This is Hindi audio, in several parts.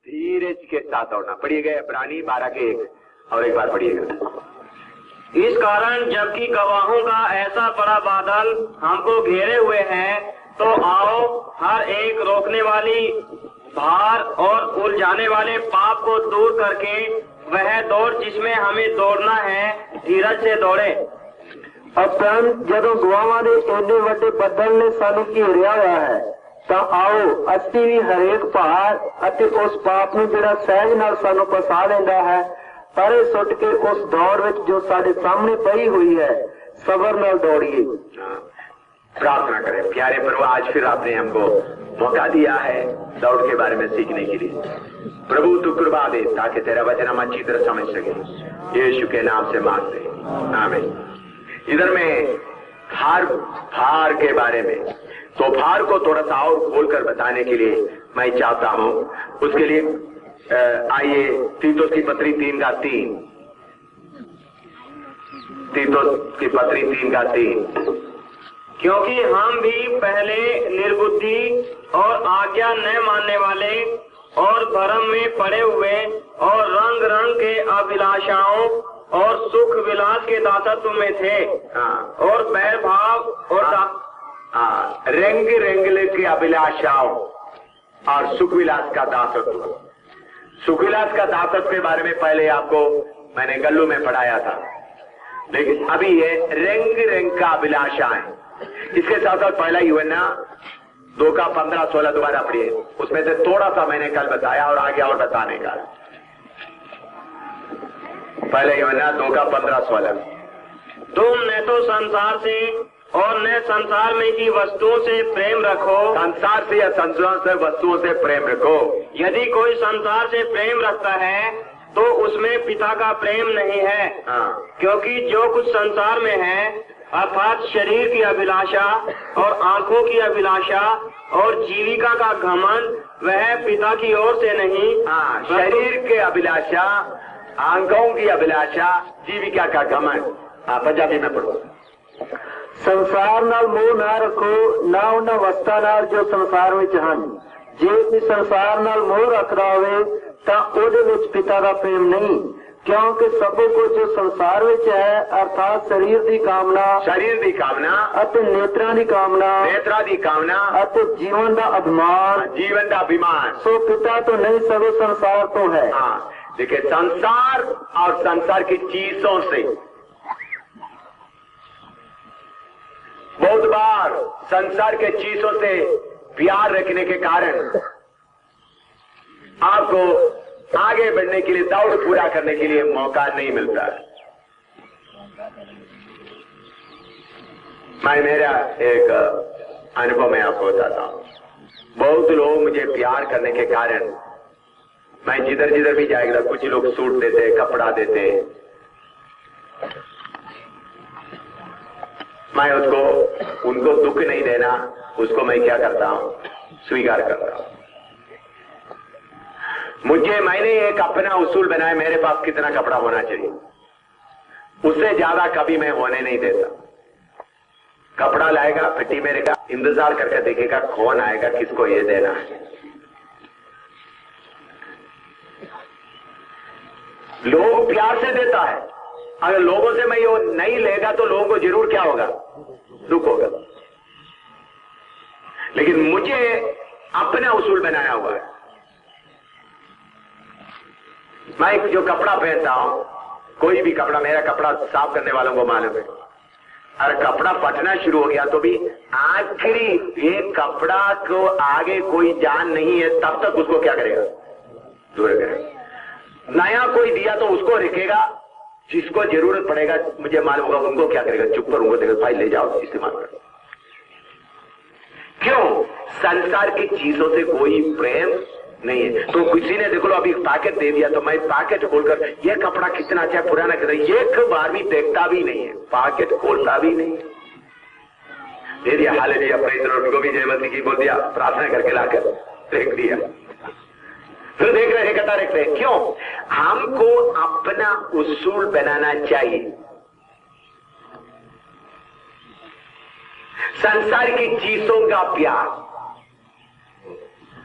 धीरे के साथ दौड़ना। पढ़िएगा इब्रानी 12:1 और एक बार पढ़िएगा। इस कारण जबकि गवाहों का ऐसा बड़ा बादल हमको घेरे हुए है, तो आओ हर एक रोकने वाली भार और उलझाने वाले पाप को दूर करके वह दौड़ जिसमें हमें दौड़ना है, धीरज से दौड़े। उपरंत ਜਦੋਂ ਗਵਾਹਾਂ ਦੇ ਇੰਨੇ ਵੱਡੇ ਬੱਦਲ ਨੇ ਸਾਨੂੰ ਘੇਰਿਆ ਹੋਇਆ ਹੈ, ਤਾਂ ਆਓ ਅਸੀਂ ਵੀ ਹਰੇਕ ਭਾਰ ਅਤੇ ਉਸ ਪਾਪ ਨੂੰ ਜਿਹੜਾ ਸਹਿਜ ਨਾਲ ਸਾਨੂੰ ਫਸਾ ਲੈਂਦਾ ਹੈ, ਪਰੇ ਸੁੱਟ ਕੇ ਉਸ ਦੌੜ ਵਿੱਚ ਜੋ ਸਾਡੇ ਸਾਹਮਣੇ ਪਈ ਹੋਈ ਹੈ, ਸਬਰ ਨਾਲ दौड़िए। प्रार्थना करें। प्यारे प्रभु, आज फिर आपने हमको मौका दिया है दौड़ के बारे में सीखने के लिए। प्रभु तू कृपा दे ताकि तेरा वचन हम अच्छी तरह समझ सके। यीशु के नाम से मांगते हैं, आमीन। इधर में भार के बारे में, तो भार को थोड़ा सा और खोलकर बताने के लिए मैं चाहता हूँ। उसके लिए आइए तीतुस की पत्री 3:3, तीतुस की पत्री 3:3। क्योंकि हम भी पहले निर्बुद्धि और आज्ञा न मानने वाले और भ्रम में पड़े हुए और रंग रंग के अभिलाषाओं और सुख विलास के दासत्व में थे। और बैर भाव और रंग रंगले की अभिलाषाओं और सुख विलास का दासत्व। सुख विलास का दासत्व के बारे में पहले आपको मैंने गल्लू में पढ़ाया था, लेकिन अभी ये रंग रंग का अभिलाषा है। इसके साथ साथ पहला यूहन्ना 2:15-16 दोबारा पढ़िए। उसमें से थोड़ा सा मैंने कल बताया और आगे और बताने का। पहले यूहन्ना 2:15-16। तुम न तो संसार से और न संसार में की वस्तुओं से प्रेम रखो। संसार से या संसार से वस्तुओं से प्रेम रखो। यदि कोई संसार से प्रेम रखता है तो उसमें पिता का प्रेम नहीं है। क्योंकि जो कुछ संसार में है, अर्थात शरीर की अभिलाषा और आंखों की अभिलाषा और जीविका का घमंड, वह पिता की ओर से नहीं। शरीर के अभिलाषा, आंखों की अभिलाषा, जीविका का घमंड। पंजाबी में पढ़ो। ਸੰਸਾਰ ਨਾਲ ਮੋਹ ਨਾ ਰੱਖੋ, ਨਾ ਉਹਨਾਂ ਵਸਤਾਂ ਨਾਲ ਜੋ ਸੰਸਾਰ ਵਿੱਚ ਹਨ। ਜੇ ਕੋਈ ਸੰਸਾਰ ਨਾਲ ਮੋਹ ਰੱਖਦਾ ਹੋਵੇ ਤਾਂ ਉਹਦੇ ਵਿੱਚ ਪਿਤਾ ਦਾ ਪ੍ਰੇਮ ਨਹੀਂ। क्योंकि सबो को जो संसार विच है, अर्थात शरीर की कामना अते नेत्रा की कामना अते जीवन का अभिमान सो पिता तो नहीं सगो संसार तो है। देखिए, संसार और संसार की चीजों से बहुत बार संसार के चीजों से प्यार रखने के कारण आपको आगे बढ़ने के लिए, दौड़ पूरा करने के लिए मौका नहीं मिलता। मैं मेरा एक अनुभव मैं आपको बताता हूं। बहुत लोग मुझे प्यार करने के कारण, मैं जिधर जिधर भी जाएगा, कुछ लोग सूट देते, कपड़ा देते, मैं उनको दुख नहीं देना, उसको मैं क्या करता हूं, स्वीकार करता हूं। मैंने एक अपना उसूल बनाया, मेरे पास कितना कपड़ा होना चाहिए, उससे ज्यादा कभी मैं होने नहीं देता। कपड़ा लाएगा, पेटी में रहेगा, इंतजार करके देखेगा कौन आएगा, किसको ये देना है। लोग प्यार से देता है, अगर लोगों से मैं ये नहीं लेगा तो लोगों को जरूर क्या होगा, दुख होगा। लेकिन मुझे अपना उसूल बनाया हुआ है। मैं जो कपड़ा पहनता हूं, कोई भी कपड़ा, मेरा कपड़ा साफ करने वालों को मालूम है, अगर कपड़ा फटना शुरू हो गया तो भी आखिरी ये कपड़ा को आगे कोई जान नहीं है, तब तक उसको क्या करेगा, दूर करेगा। नया कोई दिया तो उसको रखेगा, जिसको जरूरत पड़ेगा, मुझे मालूम होगा, उनको क्या करेगा, चुप कर, उनको देगा, भाई ले जाओ, इस्तेमाल करो। क्यों? संसार की चीजों से कोई प्रेम नहीं है। तो किसी ने देख लो अभी पैकेट दे दिया, तो मैं पैकेट खोलकर ये कपड़ा कितना अच्छा है, पुराना कितना, एक बार भी देखता भी नहीं है, पैकेट खोलता भी नहीं है। दे दिया, हालेलुया, प्रेज़ द लॉर्ड, उनको भी जय मसीह की बोल दिया, प्रार्थना करके लाकर फेंक दिया, फिर देख रहे कहता रखते हैं। क्यों? हमको अपना उसूल बनाना चाहिए। संसार की चीजों का प्यार,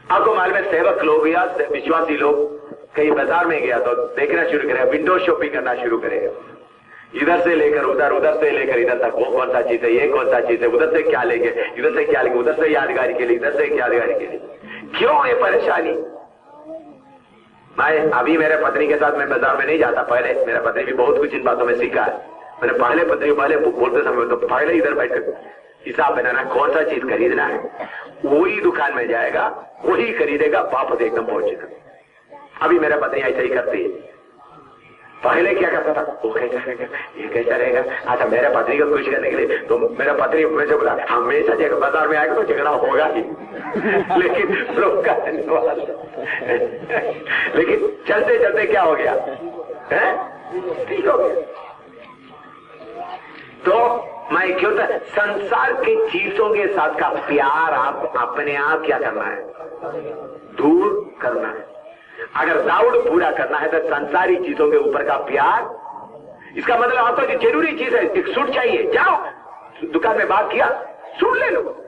आपको मालूम है, सेवक लोग या विश्वासी लोग कहीं बाजार में गया तो देखना शुरू करेगा, विंडो शॉपिंग करना शुरू करेगा, इधर से लेकर उधर, उधर से लेकर इधर तक, वो कौन सा चीज है, ये कौन सा चीज है, उधर से क्या लेंगे, इधर से क्या लेंगे, उधर से यादगारी के लिए, इधर से यादगारी के लिए। क्यों ये परेशानी? मैं अभी मेरे पत्नी के साथ मैं बाजार में नहीं जाता, पहले मेरा पत्नी भी बहुत कुछ इन बातों में सीखा है। मैंने पहले पत्नी पहले बोलते समय तो पहले इधर बैठकर हिसाब बनाना, कौन सा चीज खरीदना है, वही दुकान में जाएगा, वही खरीदेगा, वापस एकदम पहुंचेगा। अभी मेरा पत्नी ऐसा ही करती है। पहले क्या करता था, वो कैसा रहेगा, ये कैसा रहेगा। अच्छा, मेरे पत्नी को खुश करने के लिए तो मेरा पत्नी मुझे बोला हमेशा जगह बाजार में आएगा तो झगड़ा होगा ही लेकिन लेकिन चलते चलते क्या हो गया है, ठीक हो गया। तो मैं क्यों था, संसार की चीजों के साथ का प्यार आप अपने आप क्या करना है, दूर करना है। अगर दौड़ पूरा करना है तो संसारी चीजों के ऊपर का प्यार, इसका मतलब आपको जो जरूरी चीज है, एक सूट चाहिए, जाओ दुकान में बात किया, सूट ले लो,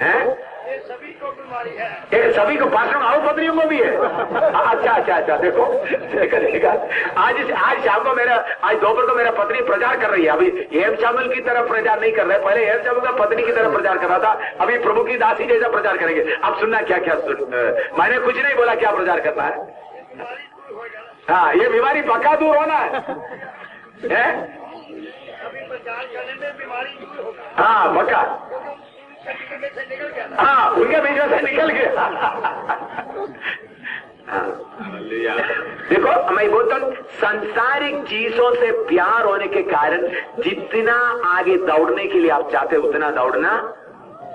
हैं? सभी को बाथरूम आओ, पत्नियों को भी है। अच्छा देखो देखा आज शाम को मेरा, आज दोपहर को मेरा पत्नी प्रचार कर रही है। अभी हेम शामिल की तरफ प्रचार नहीं कर रहे, पहले हेम शामिल का पत्नी की तरफ प्रचार कर रहा था, अभी प्रभु की दासी जैसा प्रचार करेंगे। अब सुनना क्या क्या मैंने कुछ नहीं बोला, क्या प्रचार करना है। हाँ, ये बीमारी पक्का दूर होना है? हाँ पक्का, हाँ उनके बीच में से निकल गया। देखो मैं बोलता हूं, सांसारिक चीजों से प्यार होने के कारण जितना आगे दौड़ने के लिए आप चाहते उतना दौड़ना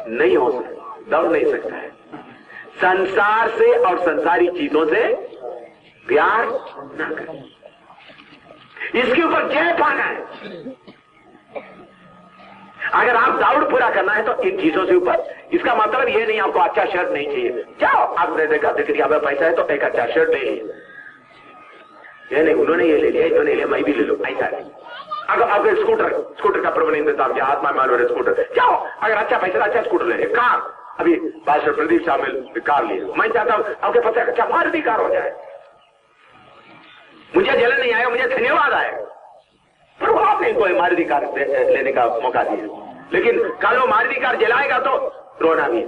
नहीं हो सकता, दौड़ नहीं सकता है। संसार से और संसारी चीजों से प्यार ना करें, इसके ऊपर जय पाना है। अगर आप दौड़ पूरा करना है तो इन चीजों से ऊपर, इसका मतलब ये नहीं आपको अच्छा शर्ट नहीं चाहिए, जाओ आपने देखा यहाँ पैसा है तो एक अच्छा शर्ट ले लीजिए, ये नहीं उन्होंने ये ले लिया, इन्होंने लिया, मैं भी ले लूं, ऐसा नहीं। अगर आपके स्कूटर का प्रबंध इंतजाम किया, हाथ में मालूम है स्कूटर, जाओ अगर अच्छा पैसा अच्छा स्कूटर ले लिया। कार, अभी पास्टर प्रदीप शामिल कार लिए, मैं चाहता हूं आपके पास अच्छा मारुति कार हो जाए, मुझे जलन नहीं आएगा, मुझे धन्यवाद आएगा, पर वो आपने इनको मारुति कार लेने का मौका दिया, लेकिन कल वो मारुति कार जलाएगा तो रोना भी।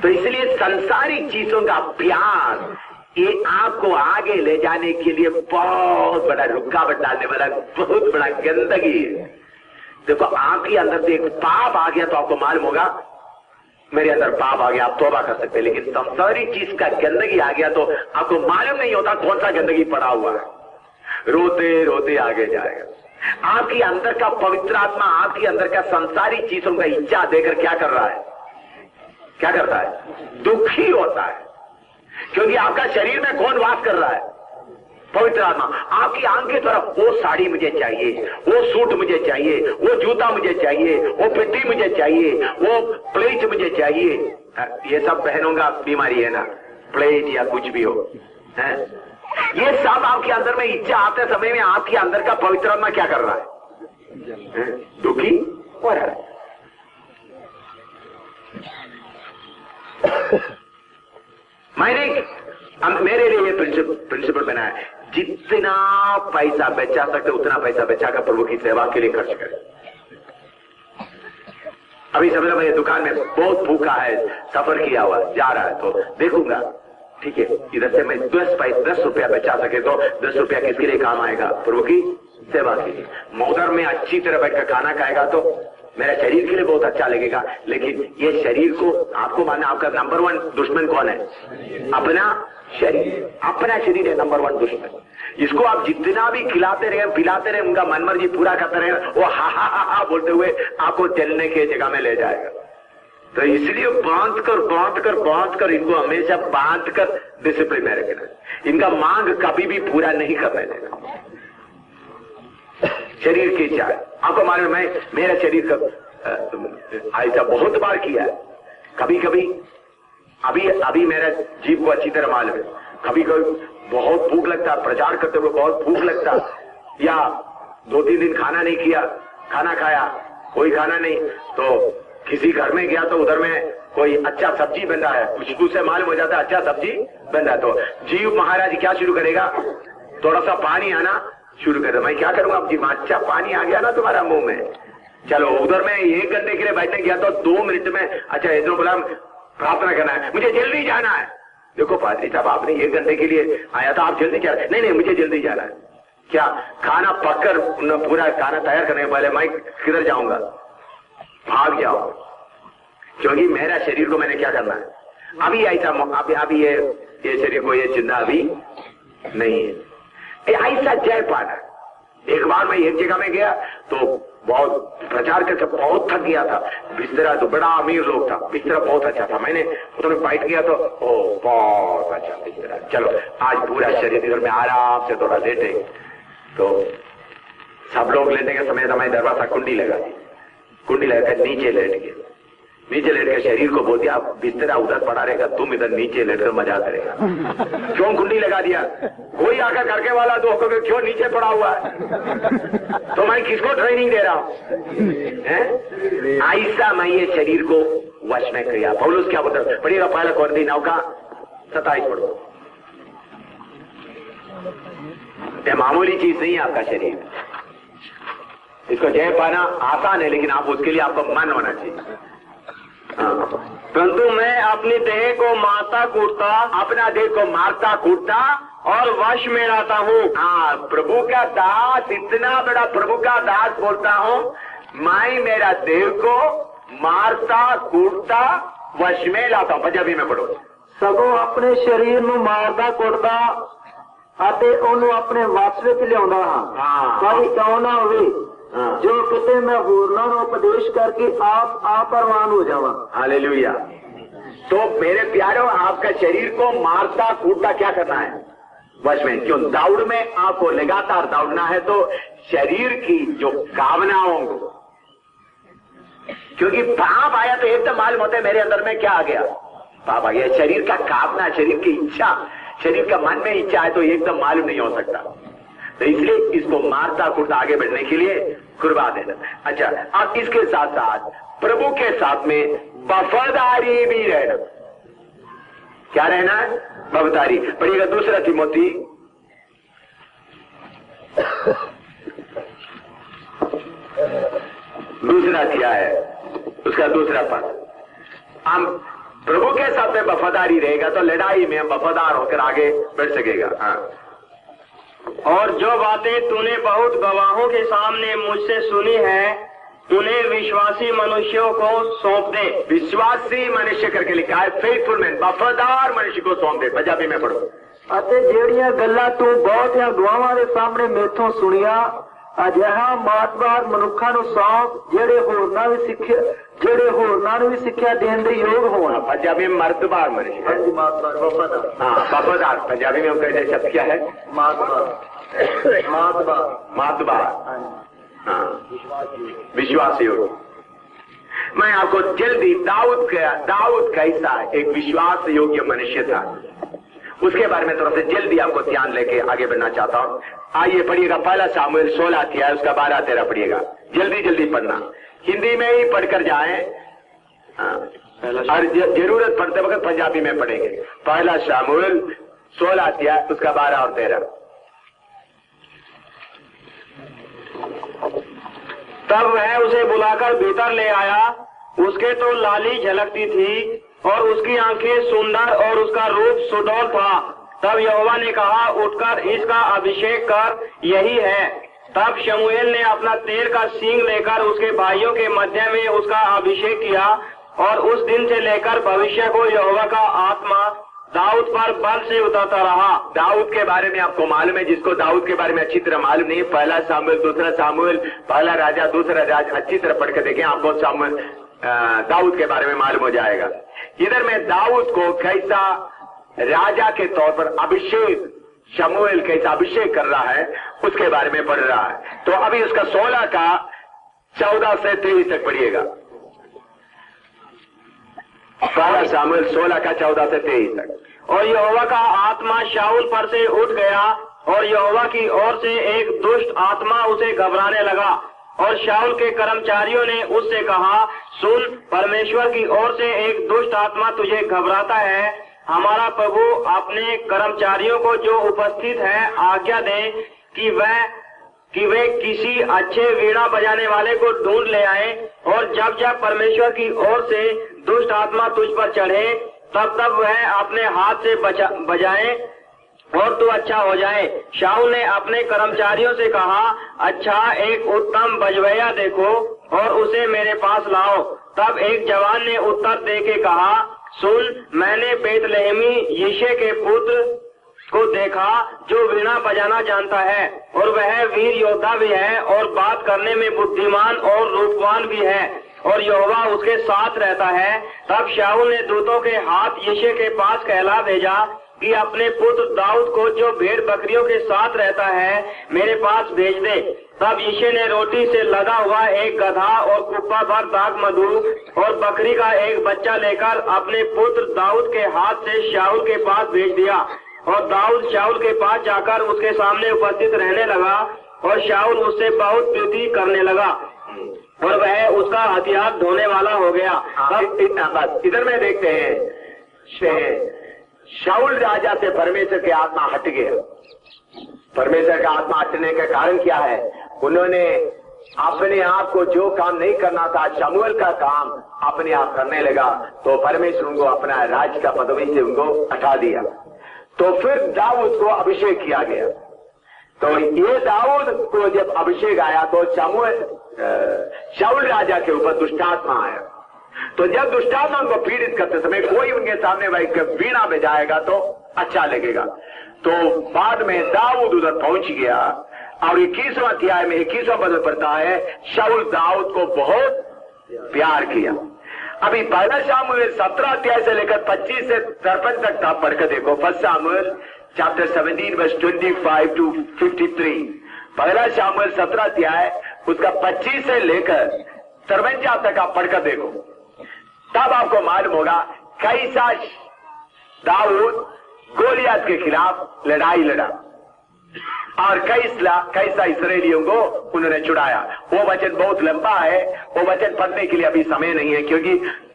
तो इसलिए संसारिक चीजों का प्यार ये आपको आगे ले जाने के लिए बहुत बड़ा रुकावट डालने वाला, बहुत बड़ा गंदगी है। देखो आपके अंदर से एक पाप आ गया तो आपको मालूम होगा मेरे अंदर पाप आ गया, आप तौबा कर सकते हैं, लेकिन संसारी चीज का गंदगी आ गया तो आपको मालूम नहीं होता कौन सा गंदगी पड़ा हुआ है, रोते रोते आगे जाएगा। आपके अंदर का पवित्र आत्मा आपके अंदर का संसारी चीजों का इच्छा देकर क्या कर रहा है, क्या करता है, दुखी होता है, क्योंकि आपका शरीर में कौन वास कर रहा है, पवित्र आत्मा। आपकी आंख की तरफ वो साड़ी मुझे चाहिए, वो सूट मुझे चाहिए, वो जूता मुझे चाहिए, वो पेटी मुझे चाहिए, वो प्लेट मुझे चाहिए। ये सब बहनों का बीमारी है ना, प्लेट या कुछ भी हो है? ये सब आपके अंदर में इच्छा आते समय में आपके अंदर का पवित्र आत्मा क्या कर रहा है, दुखी हो रहा है। मैंने मेरे लिए ये प्रिंसिपल बनाया है, जितना पैसा बचा सकते उतना पैसा बचाकर प्रभु की सेवा के लिए खर्च करें। अभी समझ लो मेरी दुकान में बहुत भूखा है, सफर किया हुआ जा रहा है, तो देखूंगा ठीक है इधर से मैं 10 रुपया बचा सके तो 10 रुपया किसके लिए काम आएगा, प्रभु की सेवा के लिए। उधर में अच्छी तरह बैठकर खाना खाएगा तो मेरा शरीर के लिए बहुत अच्छा लगेगा, लेकिन ये शरीर को आपको मानना, आपका नंबर 1 दुश्मन कौन है, अपना शरीर। अपना शरीर है नंबर 1 दुश्मन। इसको आप जितना भी खिलाते रहे पिलाते रहे, उनका मन मर्जी पूरा करते रहे, वो हा हा हा हा बोलते हुए आपको चलने के जगह में ले जाएगा। तो इसलिए बांध कर इनको हमेशा बांध कर डिसिप्लिन में रखना, इनका मांग कभी भी पूरा नहीं करने देना। शरीर की इच्छा आपको मालूम है, मेरा शरीर का ऐसा बहुत बार किया है। कभी कभी अभी मेरा जीव को अच्छी तरह मालूम है, कभी कभी बहुत भूख लगता, प्रचार करते हुए बहुत भूख लगता, या 2-3 दिन खाना नहीं किया, खाना खाया कोई खाना नहीं, तो किसी घर में गया तो उधर में कोई अच्छा सब्जी बन रहा है, खुशबू से मालूम हो जाता है अच्छा सब्जी बन रहा है, तो जीव महाराज क्या शुरू करेगा, थोड़ा सा पानी आना शुरू कर दो। मैं क्या करूंगा अब जी, अच्छा पानी आ गया ना तुम्हारा मुंह में, चलो उधर में 1 घंटे के लिए बैठने गया तो 2 मिनट में अच्छा इधर बोला प्रार्थना करना है, मुझे जल्दी जाना है। देखो पादरी साहब आपने 1 घंटे के लिए आया था, आप जल्दी क्या, नहीं नहीं मुझे जल्दी जाना है। क्या खाना पककर पूरा खाना तैयार करने के पहले मैं किधर जाऊंगा, भाग जाओ, क्योंकि मेरा शरीर को मैंने क्या करना है, अभी ऐसा अभी ये शरीर को ये चिंता अभी नहीं है, ऐसा जय पाना। एक बार मैं एक जगह में गया तो बहुत प्रचार करके बहुत थक गया था, बिस्तरा तो बड़ा अमीर लोग था, बिस्तरा बहुत अच्छा था, मैंने उसमें बैठ गया तो ओ बहुत अच्छा बिस्तरा, चलो आज पूरा शरीर इधर में आराम से थोड़ा लेटे, तो सब लोग लेटने के समय मैं दरवाजा कुंडी लगा दी, कुंडी लगाकर नीचे लेट गए, नीचे लेटकर शरीर को बोल दिया आप बिस्तरा उधर पड़ा रहेगा, तुम इधर नीचे लेटकर मजा करेगा। क्यों कुंडी लगा दिया, कोई आकर करके वाला तो क्यों नीचे पड़ा हुआ है, तो मैं किसको ट्रेनिंग दे रहा हूं, ऐसा मैं ये शरीर को वश में किया। पौलुस क्या बोलता पढ़िएगा, पहला कोरिन्थी 9 का 27 पढ़ो। ये मामूली चीज नहीं है आपका शरीर, इसको जय पाना आसान है, लेकिन आप उसके लिए आपका मन होना चाहिए। परंतु मैं अपनी देह को मारता कूटता, अपना देह को मारता कूटता और वश में लाता हूँ। हाँ, प्रभु का दास, इतना बड़ा प्रभु का दास बोलता हूँ, मैं मेरा देह को मारता कूटता वश में लाता हूँ। पंजाबी में पढ़ो। सगों अपने शरीर ਨੂੰ ਮਾਰਦਾ ਕੁੱਟਦਾ ਅਤੇ ਉਹਨੂੰ ਆਪਣੇ ਵਸ ਵਿੱਚ ਲਿਆਉਂਦਾ ਹਾਂ, ਭਾਈ ਕਿਉਂ ਨਾ ਹੋਵੇ जो किते मैं होरना ਨੂੰ उपदेश करके आप परवान हो जावा। हालेलुया। तो मेरे प्यारों, आपका शरीर को मारता कूटता क्या करना है, वश में। क्यों, दौड़ में आपको लगातार दौड़ना है, तो शरीर की जो कामनाओं को, क्योंकि पाप आया तो एकदम मालूम होता है मेरे अंदर में क्या आ गया, पाप आ गया। शरीर का कामना, शरीर की इच्छा, शरीर का मन में इच्छा है तो एकदम मालूम नहीं हो सकता, तो इसलिए इसको मारता कूटता आगे बढ़ने के लिए कुर्बा देना। अच्छा, अब इसके साथ साथ प्रभु के साथ में वफादारी भी रहना। क्या रहना है, वफादारी। पढ़िएगा 2 तीमोथी 2 अध्याय है, उसका 2 पद। हम प्रभु के साथ में वफादारी रहेगा तो लड़ाई में वफादार होकर आगे बढ़ सकेगा। हाँ, और जो बातें तूने बहुत गवाहों के सामने मुझसे सुनी है, उन्हें विश्वासी मनुष्यों को सौंप दे। विश्वासी मनुष्य करके लिखा है, फेथफुल मैन, वफादार मनुष्य को सौंप दे। पंजाबी में पढ़ो। ਅਤੇ ਜਿਹੜੀਆਂ ਗੱਲਾਂ ਤੂੰ ਬਹੁਤਿਆਂ ਗਵਾਹਾਂ ਦੇ ਸਾਹਮਣੇ ਮੇਥੋਂ ਸੁਣੀਆਂ, ਅਜਿਹਾ ਮਾਤਬਾਰ ਮਨੁੱਖਾਂ ਨੂੰ ਸੌਂਪ ਜਿਹੜੇ ਹੋਰਨਾਂ ਨੂੰ ਵੀ ਸਿੱਖਿਆ ਦੇਣ ਦੇ ਯੋਗ ਹੋਣ। पंजाबी में मर्दबार मनुष्य। हाँ जी, मातबार, वफादार। हाँ, वफादार। पंजाबी में हम कहते हैं शब्द क्या है, मातबार, मातबार, मातबार। हाँ, विश्वास योग्य। मैं आपको जल्दी दाऊद कैसा एक विश्वास योग्य मनुष्य था, उसके बारे में थोड़ा सा जल्दी आपको ध्यान लेके आगे बढ़ना चाहता हूँ। आइए पढ़िएगा, पहला सामुएल 16 अध्याय, उसका 12-13 पढ़िएगा। जल्दी जल्दी पढ़ना, हिंदी में ही पढ़कर जाएं, और जरूरत पड़ते वक्त पंजाबी में पढ़ेंगे। पहला सामुएल 16 अध्याय, उसका 12 और 13। तब वह उसे बुलाकर भीतर ले आया, उसके तो लाली झलकती थी और उसकी आंखें सुंदर और उसका रूप सुडौल था। तब यहोवा ने कहा, उठकर इसका अभिषेक कर, यही है। तब शमूएल ने अपना तेल का सींग लेकर उसके भाइयों के मध्य में उसका अभिषेक किया, और उस दिन से लेकर भविष्य को यहोवा का आत्मा दाऊद पर बल से उतरता रहा। दाऊद के बारे में आपको मालूम है, जिसको दाऊद के बारे में अच्छी तरह मालूम नहीं, पहला सामुएल, 2 सामुएल, पहला राजा, 2 राजा, अच्छी तरह पढ़ के देखें, आपको दाऊद के बारे में मालूम हो जाएगा। इधर में दाऊद को कैसा राजा के तौर पर अभिषेक, शमूएल कैसा अभिषेक कर रहा है, उसके बारे में पढ़ रहा है। तो अभी उसका 16 का 14 से 23 तक पढ़िएगा। पहला सामुएल 16 का 14 से 23 तक। और यहोवा का आत्मा शाऊल पर से उठ गया, और यहोवा की ओर से एक दुष्ट आत्मा उसे घबराने लगा, और शाऊल के कर्मचारियों ने उससे कहा, सुन, परमेश्वर की ओर से एक दुष्ट आत्मा तुझे घबराता है। हमारा प्रभु अपने कर्मचारियों को जो उपस्थित है आज्ञा दे कि वे किसी अच्छे वीणा बजाने वाले को ढूंढ ले आए, और जब जब परमेश्वर की ओर से दुष्ट आत्मा तुझ पर चढ़े तब तब वह अपने हाथ से बजाए और तू अच्छा हो जाए। शाऊल ने अपने कर्मचारियों से कहा, अच्छा, एक उत्तम बजवैया देखो और उसे मेरे पास लाओ। तब एक जवान ने उत्तर देके कहा, सुन, मैंने बेतलहमी यिशै के पुत्र को देखा जो वीणा बजाना जानता है, और वह वीर योद्धा भी है और बात करने में बुद्धिमान और रूपवान भी है, और यहोवा उसके साथ रहता है। तब शाऊल ने दूतों के हाथ यिशै के पास कहला भेजा कि अपने पुत्र दाऊद को जो भेड़ बकरियों के साथ रहता है मेरे पास भेज दे। तब यिशै ने रोटी से लदा हुआ एक गधा और कुप्पा भर दाख मधु और बकरी का एक बच्चा लेकर अपने पुत्र दाऊद के हाथ से शाऊल के पास भेज दिया, और दाऊद शाऊल के पास जाकर उसके सामने उपस्थित रहने लगा, और शाऊल उससे बहुत प्रीति करने लगा, और वह उसका हथियार ढोने वाला हो गया। बस इधर में देखते हैं, शाऊल राजा से परमेश्वर की आत्मा हट गया। परमेश्वर का आत्मा हटने का कारण क्या है? उन्होंने अपने आप को जो काम नहीं करना था, शमूएल का काम अपने आप करने लगा, तो परमेश्वर उनको अपना राज का पदवी से उनको हटा दिया। तो फिर दाऊद को अभिषेक किया गया। तो ये दाऊद को जब अभिषेक आया तो शाऊल राजा के ऊपर दुष्टात्मा आया। तो जब दुष्टात्मा को पीड़ित करते समय कोई उनके सामने वीणा बजाएगा तो अच्छा लगेगा। तो बाद में दाऊद उधर पहुंच गया, और 21वां अध्याय में 21वां पद पढ़ता है, शाऊल दाऊद को बहुत प्यार किया। अभी पहला शामूएल 17 अध्याय से लेकर 25 से 53 तक आप पढ़कर देखो। First Samuel chapter 17 verse 25 to 53। पहला शामूएल 17 अध्याय उसका 25 से लेकर 53 तक आप पढ़कर देखो, तब आपको मालूम होगा कैसा दाऊद गोलियत के खिलाफ लड़ाई लड़ा और कैसा इसराइलियों को उन्होंने छुड़ाया। वो वचन बहुत लंबा है, वो वचन पढ़ने के लिए अभी समय नहीं है, क्योंकि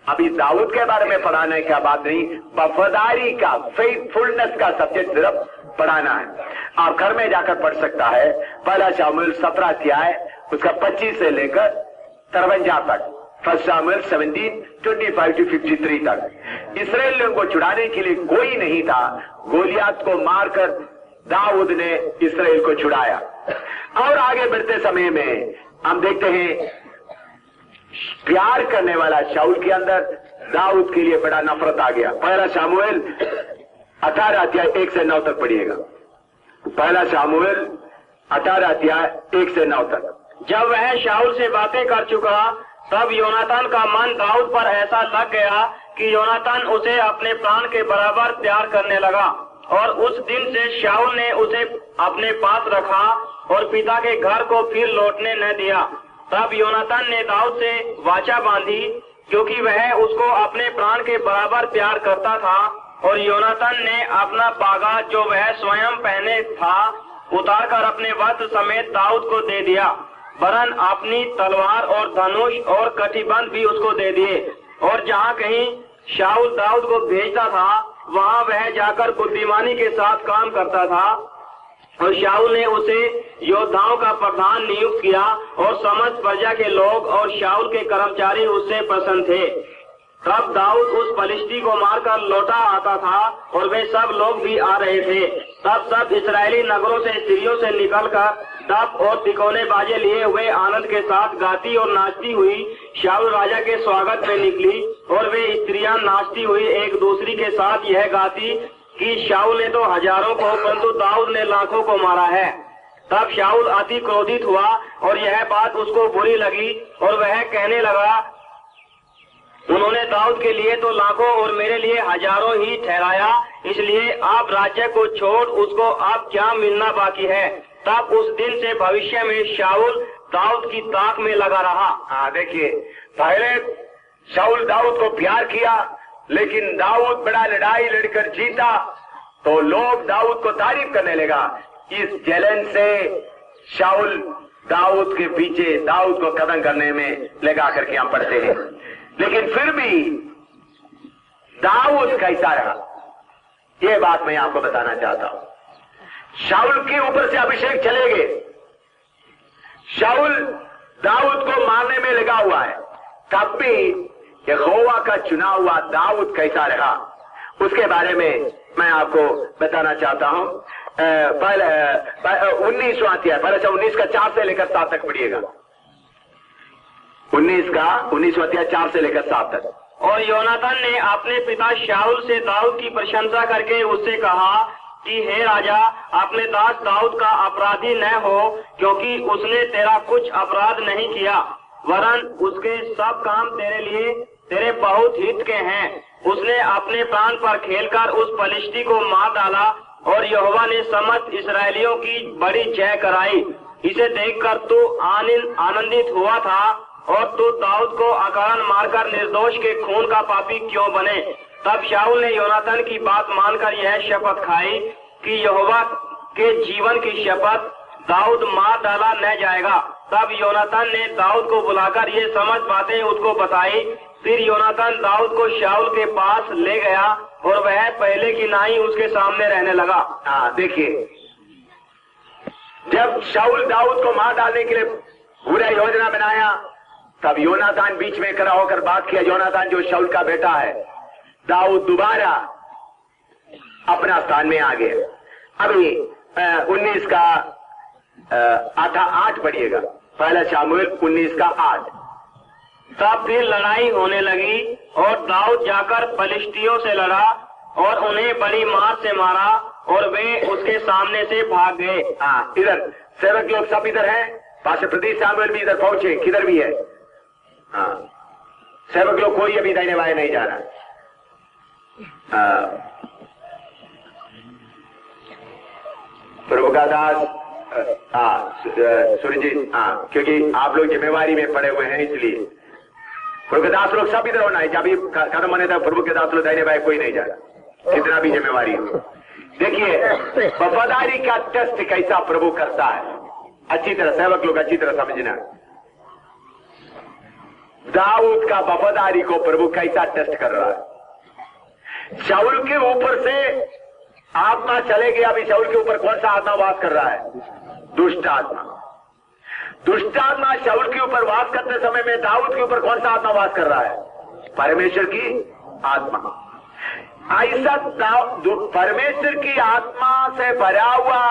अभी दाऊद के बारे में पढ़ाने का बात नहीं, वफादारी का, फेथफुलनेस का सब्जेक्ट सिर्फ पढ़ाना है। आप घर में जाकर पढ़ सकता है। पहला शामूएल 17 अध्याय उसका 25 से लेकर 53 तक। फर्स्ट शामूएल 17 25 to 53 तक। इसराइलियों को छुड़ाने के लिए कोई नहीं था। गोलियत को मारकर दाऊद ने इसराइल को छुड़ाया। और आगे बढ़ते समय में हम देखते हैं प्यार करने वाला शाऊल के अंदर दाऊद के लिए बड़ा नफरत आ गया। पहला शामूएल 18 अध्याय 1 से 9 तक पढ़िएगा। पहला शामूएल 18 अध्याय 1 से 9 तक। जब वह शाऊल से बातें कर चुका तब योनातान का मन दाऊद पर ऐसा लग गया कि योनातान उसे अपने प्राण के बराबर प्यार करने लगा, और उस दिन से शाऊल ने उसे अपने पास रखा और पिता के घर को फिर लौटने न दिया। तब योनातान ने दाऊद से वाचा बांधी, क्योंकि वह उसको अपने प्राण के बराबर प्यार करता था। और योनातान ने अपना पागा जो वह स्वयं पहने था उतारकर अपने वस्त्र समेत दाऊद को दे दिया, वरन अपनी तलवार और धनुष और कटिबंध भी उसको दे दिए। और जहाँ कहीं शाऊल दाऊद को भेजता था वहाँ वह जाकर बुद्धिमानी के साथ काम करता था। और शाऊल ने उसे योद्धाओं का प्रधान नियुक्त किया, और समस्त प्रजा के लोग और शाऊल के कर्मचारी उससे प्रसन्न थे। तब दाऊद उस फलिश्ती को मारकर लौटा आता था, और वे सब लोग भी आ रहे थे। तब सब इस्राएली नगरों से स्त्रियों से निकलकर डफ और तिकोने बाजे लिए हुए आनंद के साथ गाती और नाचती हुई शाऊल राजा के स्वागत में निकली। और वे स्त्रियां नाचती हुई एक दूसरी के साथ यह गाती कि शाऊल ने तो हजारों को परंतु दाऊद ने लाखों को मारा है। तब शाऊल अति क्रोधित हुआ और यह बात उसको बुरी लगी, और वह कहने लगा, उन्होंने दाऊद के लिए तो लाखों और मेरे लिए हजारों ही ठहराया, इसलिए आप राज्य को छोड़ उसको अब क्या मिलना बाकी है। तब उस दिन से भविष्य में शाऊल दाऊद की ताक में लगा रहा। हाँ, देखिए, पहले शाऊल दाऊद को प्यार किया, लेकिन दाऊद बड़ा लड़ाई लड़कर जीता तो लोग दाऊद को तारीफ करने लगा। इस जलन से शाऊल दाऊद के पीछे, दाऊद को कदम करने में लगा करके हम पढ़ते हैं। लेकिन फिर भी दाऊद कैसा रहा, यह बात मैं आपको बताना चाहता हूं। शाऊल के ऊपर से अभिषेक चले गए, शाऊल दाऊद को मारने में लगा हुआ है, तब भी यहोवा का चुना हुआ दाऊद कैसा रहा, उसके बारे में मैं आपको बताना चाहता हूं। पहले 19वां अध्याय, पहले से 19 का 4 से लेकर 7 तक पढ़िएगा। 19वां अध्याय 4 से लेकर 7 तक। और योनातान ने अपने पिता शाऊल से दाऊद की प्रशंसा करके उससे कहा कि हे राजा, अपने दास दाऊद का अपराधी न हो, क्योंकि उसने तेरा कुछ अपराध नहीं किया, वरन उसके सब काम तेरे लिए तेरे बहुत हित के हैं। उसने अपने प्राण पर खेलकर उस पलिश्ती को मार डाला और यहोवा ने समस्त इस्राएलियों की बड़ी जय कराई। इसे देखकर तू आनंदित हुआ था और तू दाऊद को अकारण मारकर निर्दोष के खून का पापी क्यों बने। तब शाऊल ने योनातान की बात मानकर यह शपथ खाई कि यहोवा के जीवन की शपथ, दाऊद मार डाला न जाएगा। तब योनातान ने दाऊद को बुलाकर ये समस्त बातें उसको बताई। फिर योनातान दाऊद को शाऊल के पास ले गया और वह पहले की नाई उसके सामने रहने लगा। देखिए, जब शाऊल दाऊद को मार डालने के लिए पूरा योजना बनाया, तब योनातान बीच में खड़ा होकर बात किया। योनातान जो शाऊल का बेटा है, दाऊद दोबारा अपना स्थान में आ गए। अभी 19 का 8 पढ़िएगा, पहला शामूएल 19 का 8। तब फिर लड़ाई होने लगी और दाऊद जाकर पलिश्तियों से लड़ा और उन्हें बड़ी मार से मारा और वे उसके सामने से भाग गए। इधर सेवक लोग सब इधर हैं, पास्टर प्रदीप शामूएल भी इधर पहुंचे, किधर भी है। सेवक लोग कोई अभी दाहिने बाएं नहीं जा रहा। प्रभु का दास सुरजीत, क्योंकि आप लोग जिम्मेवारी में पड़े हुए हैं, इसलिए प्रभु के दास लोग सब इधर होना है। जब खत्म होने तक प्रभु के दास लोग दाहिने बाएं कोई नहीं जा रहा, कितना भी जिम्मेवारी हो। देखिए, वफादारी का टेस्ट कैसा प्रभु करता है, अच्छी तरह सेवक लोग अच्छी तरह समझना। दाऊद का वफादारी को प्रभु कैसा टेस्ट कर रहा है। शाऊल के ऊपर से आत्मा चले गया, अभी शाऊल के ऊपर कौन सा आत्मा वास कर रहा है? दुष्ट आत्मा। दुष्ट आत्मा शाऊल के ऊपर वास करते समय में दाऊद के ऊपर कौन सा आत्मा वास कर रहा है? परमेश्वर की आत्मा। ऐसा परमेश्वर की आत्मा से भरा हुआ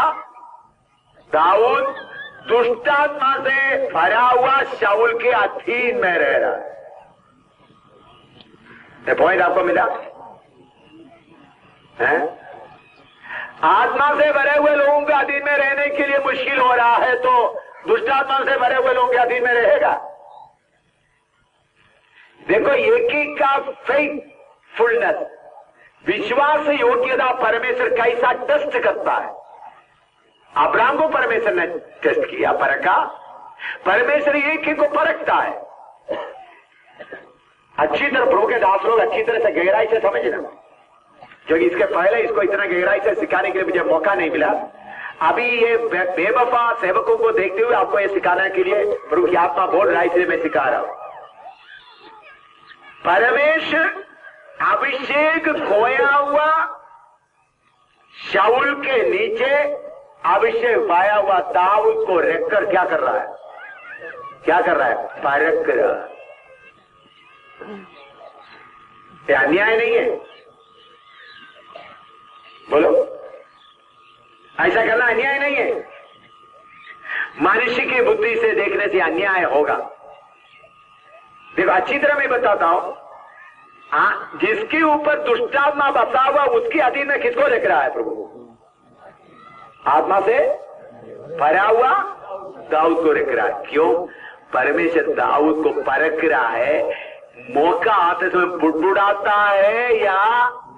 दाऊद दुष्ट आत्मा से भरा हुआ शाऊल के अधीन में रह रहा है। ये पॉइंट आपको मिला है? आत्मा से भरे हुए लोगों के अधीन में रहने के लिए मुश्किल हो रहा है, तो दुष्ट आत्मा से भरे हुए लोगों के अधीन में रहेगा। देखो, एक ही का फेथफुलनेस, विश्वास योग्यता परमेश्वर कैसा टेस्ट करता है। अब्राहम को परमेश्वर ने टेस्ट किया, परखा। परमेश्वर एक ही को परखता है। अच्छी तरह प्रभु के दास लोग अच्छी तरह से गहराई से समझना, क्योंकि इसके पहले इसको इतना गहराई से सिखाने के लिए मुझे मौका नहीं मिला। अभी ये बेवफा सेवकों को देखते हुए आपको ये सिखाने के लिए प्रभु की आत्मा बोल रहा है, इसलिए मैं सिखा रहा हूं। परमेश्वर अभिषेक खोया हुआ शाऊल के नीचे अभिषेक पाया हुआ दाऊद को रखकर क्या कर रहा है? क्या कर रहा है? परख रहा है। ये अन्याय नहीं है? बोलो, ऐसा करना अन्याय नहीं है? मनुष्य की बुद्धि से देखने से अन्याय होगा। देखो, अच्छी तरह मैं बताता हूं, जिसके ऊपर दुष्टात्मा बसा हुआ उसकी अधीन में किसको देख रहा है प्रभु? आत्मा से भरा हुआ दाऊद को देख रहा है। क्यों? परमेश्वर दाऊद को परख रहा है, मौका आते समय बुड़बुड़ाता है या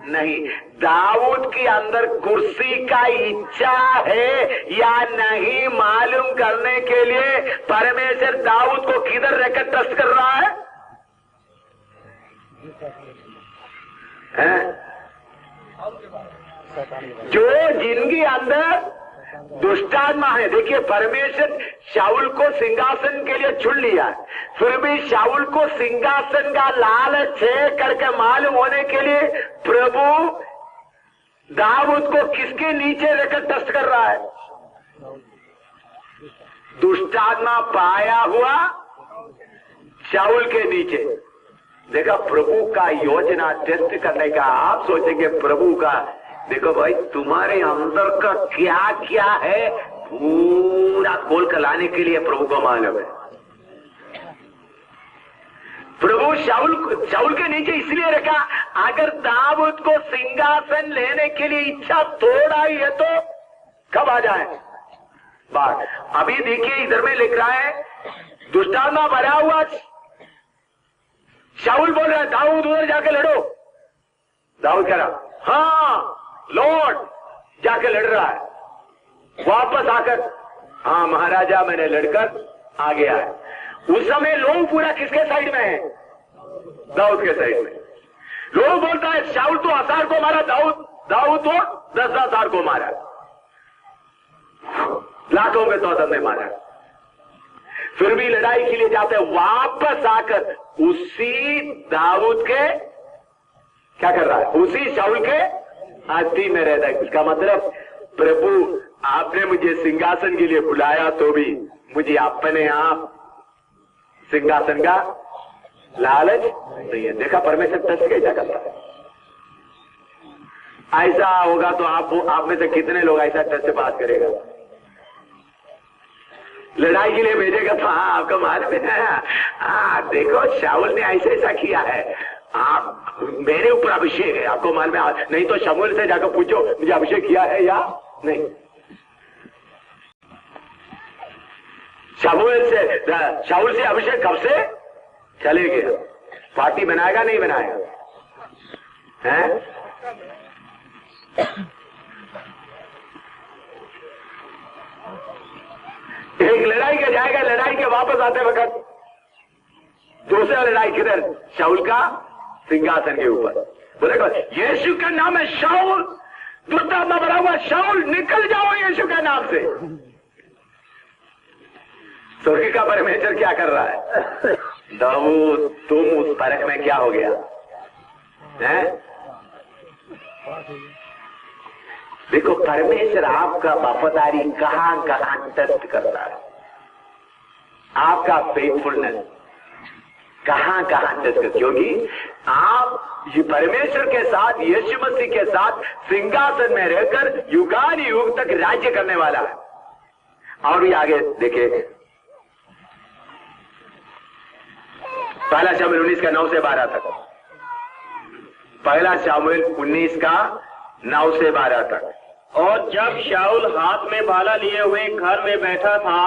नहीं, दाऊद के अंदर कुर्सी का इच्छा है या नहीं मालूम करने के लिए परमेश्वर दाऊद को किधर रहकर टेस्ट कर रहा है? जो जिनके अंदर दुष्टात्मा है। देखिए, परमेश्वर शाऊल को सिंहासन के लिए चुन लिया, फिर भी शाऊल को सिंहासन का लालच है करके मालूम होने के लिए प्रभु दाऊद को किसके नीचे रखकर टेस्ट कर रहा है? दुष्टात्मा पाया हुआ शाऊल के नीचे। देखा, प्रभु का योजना टेस्ट करने का। आप सोचेंगे प्रभु का, देखो भाई तुम्हारे अंदर का क्या क्या है, पूरा खोल कर लाने के लिए प्रभु को मालूम है। प्रभु शाऊल के नीचे इसलिए रखा, अगर दाऊद को सिंहासन लेने के लिए इच्छा थोड़ा ही है तो कब आ जाए बात। अभी देखिए इधर में लिख रहा है, दुष्टात्मा भरा हुआ शाऊल बोल रहा है दाऊद उधर जाके लड़ो। दाऊद कह रहा हाँ लॉर्ड, जाके लड़ रहा है। वापस आकर हाँ महाराजा मैंने लड़कर आ गया है। उस समय लोग पूरा किसके साइड में है? दाऊद के साइड में। लोग बोलता है शाऊल तो 1000 को मारा, दाऊद तो 10,000 को मारा, लाखों के तौर में मारा। फिर भी लड़ाई के लिए जाते, वापस आकर उसी दाऊद के क्या कर रहा है? उसी शाऊल के अस्थि में रहता है। इसका मतलब प्रभु आपने मुझे सिंहासन के लिए बुलाया तो भी मुझे अपने आप सिंहासन का लालच नहीं है। देखा, परमेश्वर टेस्ट कैसा करता है। ऐसा होगा तो आप में से कितने लोग ऐसा टेस्ट से बात करेगा? लड़ाई के लिए भेजेगा तो हाँ आपका मालूम है, हाँ देखो शाऊल ने ऐसा किया है, आप मेरे ऊपर अभिषेक है, आपको मालूम है। नहीं तो शमूएल से जाकर पूछो मुझे अभिषेक किया है या नहीं। शाऊल से अभिषेक कब से चले गया? पार्टी बनाएगा नहीं बनाएगा है? एक लड़ाई के जाएगा, लड़ाई के वापस आते वक्त दूसरा लड़ाई किधर? शाऊल का सिंहासन के ऊपर। बोलेगा यीशु का नाम है शाऊल, दुष्टात्मा भरा हुआ शाऊल, निकल जाओ यीशु का नाम से। स्वर्ग का परमेश्वर क्या कर रहा है? दाऊद तुम उस फर्क में क्या हो गया है? देखो, परमेश्वर आपका वफादारी कहां कहां टेस्ट करता है, आपका फेथफुलनेस कहां कहां टेस्ट करता है। क्योंकि आप ये परमेश्वर के साथ, यीशु मसीह के साथ सिंहासन में रहकर युगान युग तक राज्य करने वाला है। और भी आगे देखिए, पहला शामुएल 19 का 9 से 12 तक। पहला शामुएल 19 का 9 से 12 तक। और जब शाऊल हाथ में भाला लिए हुए घर में बैठा था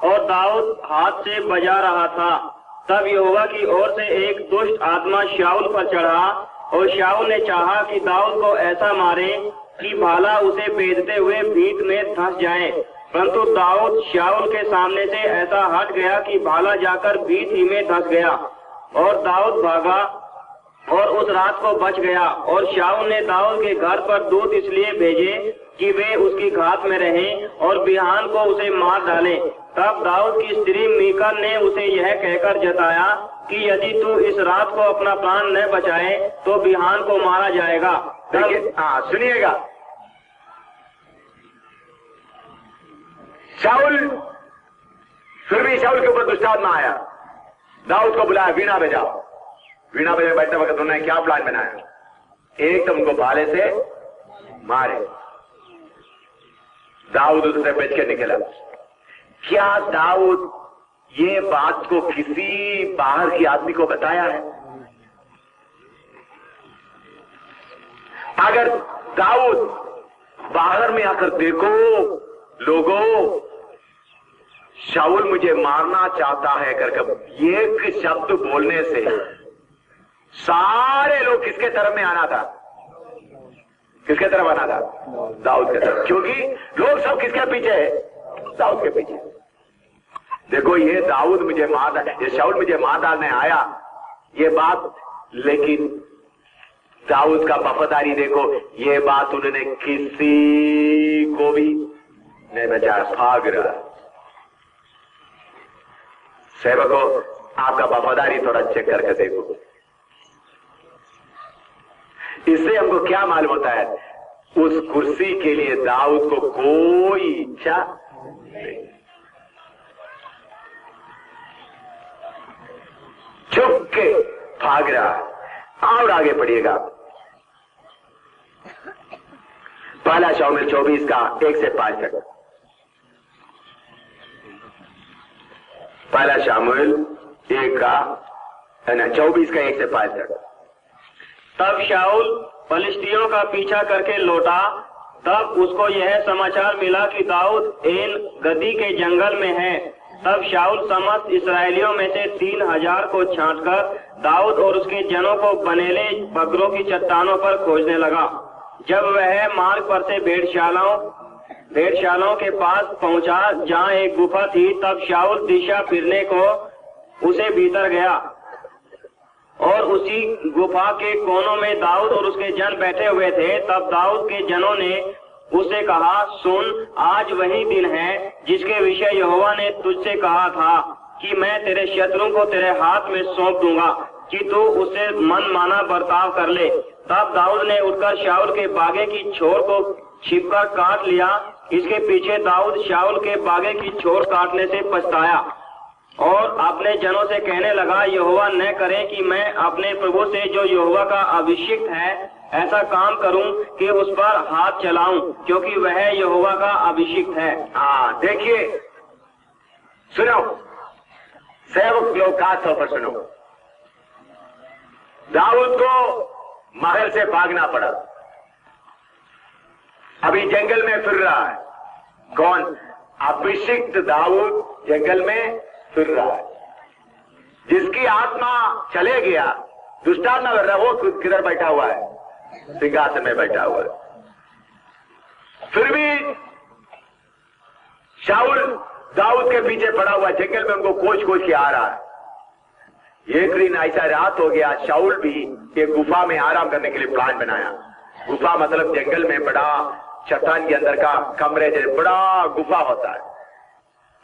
और दाऊद हाथ से बजा रहा था, तब यहोवा की ओर से एक दुष्ट आत्मा शाऊल पर चढ़ा और शाऊल ने चाहा कि दाऊद को ऐसा मारे कि भाला उसे बेधते हुए भीत में धंस जाए, परंतु दाऊद शाऊल के सामने से ऐसा हट गया कि भाला जाकर भीत ही में धंस गया और दाऊद भागा और उस रात को बच गया। और शाऊल ने दाऊद के घर पर दूत इसलिए भेजे कि वे उसकी घात में रहें और बिहान को उसे मार डालें। तब दाऊद की स्त्री मीकल ने उसे यह कहकर जताया कि यदि तू इस रात को अपना प्राण न बचाए तो बिहान को मारा जाएगा। देखिए, सुनिएगा, शाऊल, फिर भी शाऊल के ऊपर दुष्टात्मा आया, दाऊद को बुलाया, वीणा बजाओ। वीणा बजा बैठते वक्त उन्होंने क्या प्लान बनाया? एक तो उनको भाले से मारे, दाऊद उससे बच के निकला। क्या दाऊद ये बात को किसी बाहर की आदमी को बताया है? अगर दाऊद बाहर में आकर देखो लोगों, शाऊल मुझे मारना चाहता है करके एक शब्द बोलने से सारे लोग किसके तरफ में आना था? किसके तरफ आना था? दाऊद के तरफ। क्योंकि लोग सब किसके पीछे है? दाऊद के पीछे। देखो, ये दाऊद मुझे मार, ये शाऊल मुझे मार डालने आया, ये बात, लेकिन दाऊद का वफादारी देखो, ये बात उन्होंने किसी को भी नहीं बचा, भाग रहा। सेवकों, आपका वफादारी थोड़ा चेक करके देखो। इससे हमको क्या मालूम होता है, उस कुर्सी के लिए दाऊद को कोई इच्छा नहीं, चुप के भाग रहा। और आगे पढ़िएगा, पहला शाऊल 24 का 1 से 5 तक। पहला शाऊल 1 का 24 का 1 से 5 तक। तब शाऊल फलिस्तियों का पीछा करके लौटा। तब उसको यह समाचार मिला कि दाऊद एन गदी के जंगल में है। तब शाऊल समस्त इस्राएलियों में से 3000 को छांटकर दाऊद और उसके जनों को बनेले बकरों की चट्टानों पर खोजने लगा। जब वह मार्ग पर से भेड़शालाओं के पास पहुंचा जहां एक गुफा थी, तब शाऊल दिशा फिरने को उसे भीतर गया और उसी गुफा के कोनों में दाऊद और उसके जन बैठे हुए थे। तब दाऊद के जनों ने उससे कहा, सुन, आज वही दिन है जिसके विषय यहोवा ने तुझसे कहा था कि मैं तेरे शत्रुओं को तेरे हाथ में सौंप दूंगा कि तू उससे मनमाना बर्ताव कर ले। तब दाऊद ने उठकर शाऊल के बागे की छोर को छिपकर काट लिया। इसके पीछे दाऊद शाऊल के बागे की छोर काटने से पछताया और अपने जनों से कहने लगा, यहोवा न करे कि मैं अपने प्रभु से जो यहोवा का अभिषिक्त है ऐसा काम करूं कि उस पर हाथ चलाऊं, क्योंकि वह यहोवा का अभिषिक्त है। हाँ, देखिए, सुनो, सेवक लोग खास तौर पर सुनो। दाऊद को महल से भागना पड़ा, अभी जंगल में फिर रहा है। कौन? अभिषिक्त दाऊद जंगल में फिर रहा है। जिसकी आत्मा चले गया, दुष्टात्मा कर रहा है, वो किधर बैठा हुआ है? सिंहासन में बैठा हुआ है। फिर भी शाऊल दाऊद के पीछे पड़ा हुआ जंगल में, उनको खोज के आ रहा है। एक दिन ऐसा रात हो गया, शाऊल भी एक गुफा में आराम करने के लिए प्लान बनाया। गुफा मतलब जंगल में बड़ा चट्टान के अंदर का कमरे जैसे बड़ा गुफा होता है।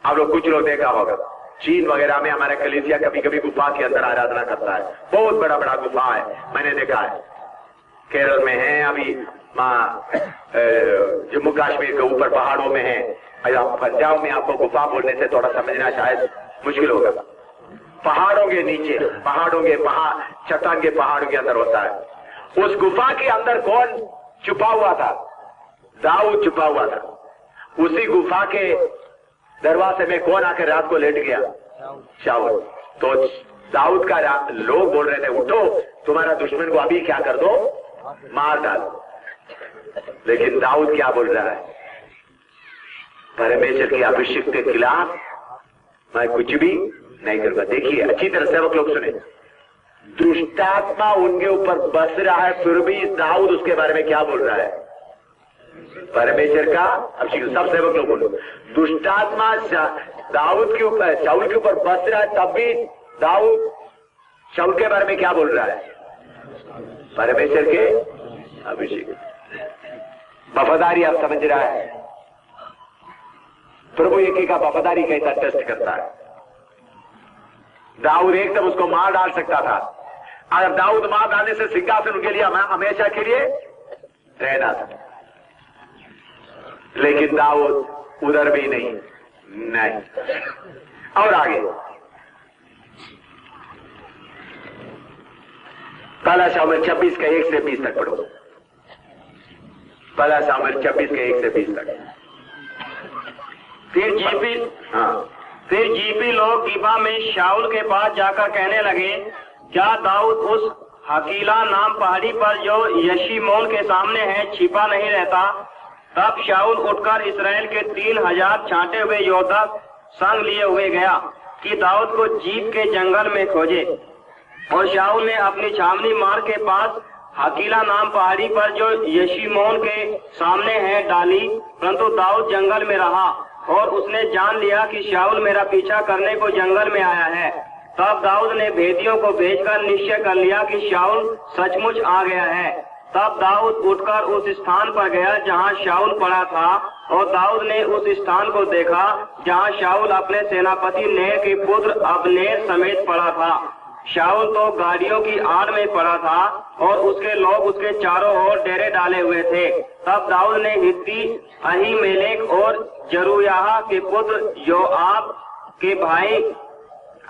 आप लोग कुछ लोग देखा होगा, चीन वगैरह में हमारा कलीसिया कभी कभी गुफा के अंदर आराधना करता है। बहुत बड़ा बड़ा गुफा है, मैंने देखा है। केरल में है, अभी जम्मू कश्मीर के ऊपर पहाड़ों में है। पंजाब में आपको गुफा बोलने से थोड़ा समझना शायद मुश्किल होगा। पहाड़ों के नीचे, चट्टान के पहाड़ों के अंदर होता है। उस गुफा के अंदर कौन छुपा हुआ था? दाऊद छुपा हुआ था। उसी गुफा के दरवाजे में कौन आकर रात को लेट गया? शाऊल। तो दाऊद का लोग बोल रहे थे, उठो, तुम्हारा दुश्मन को अभी क्या कर दो, मार डालो। लेकिन दाऊद क्या बोल रहा है? परमेश्वर के अभिषेक के खिलाफ मैं कुछ भी नहीं करूंगा। देखिए अच्छी तरह से लोग सुने, दुष्टात्मा उनके ऊपर बस रहा है, फिर भी दाऊद उसके बारे में क्या बोल रहा है? परमेश्वर का अभिषेक। सब सेवक लोग बोलो, दुष्टात्मा दाऊद के ऊपर, शाऊल के ऊपर बस रहा है, तब भी दाऊद शाऊल के बारे में क्या बोल रहा है? परमेश्वर के अभिषेक। वफादारी आप समझ रहा है? प्रभु एक का वफादारी कैसा टेस्ट करता है। दाऊद एकदम उसको मार डाल सकता था। अगर दाऊद मार डालने से सिंहासन उनके लिए हमेशा के लिए रहना था, लेकिन दाऊद उधर भी नहीं। और आगे पहला शाऊल 26 का 1 से 20 तक पढ़ो। पहला शाऊल 26 का 1 से 20 तक। फिर जीपी लोग गिबा में शाऊल के पास जाकर कहने लगे, क्या दाऊद उस हकीला नाम पहाड़ी पर जो यशीमोन के सामने है छिपा नहीं रहता? तब शाऊल उठकर इसराइल के 3000 छांटे हुए योद्धा संग लिए हुए गया कि दाऊद को जीप के जंगल में खोजे। और शाऊल ने अपनी छावनी मार्ग के पास हकीला नाम पहाड़ी पर जो यशीमोन के सामने है डाली, परंतु दाऊद जंगल में रहा और उसने जान लिया कि शाऊल मेरा पीछा करने को जंगल में आया है। तब दाऊद ने भेदियों को भेजकर निश्चय कर लिया कि शाऊल सचमुच आ गया है। तब दाऊद उठकर उस स्थान पर गया जहाँ शाऊल पड़ा था, और दाऊद ने उस स्थान को देखा जहाँ शाऊल अपने सेनापति नेर के पुत्र अबनेर समेत पड़ा था। शाऊल तो गाड़ियों की आड़ में पड़ा था और उसके लोग उसके चारों ओर डेरे डाले हुए थे। तब दाऊद ने हित्ती अहीमेलेक और जरूयाह के पुत्र योआब के भाई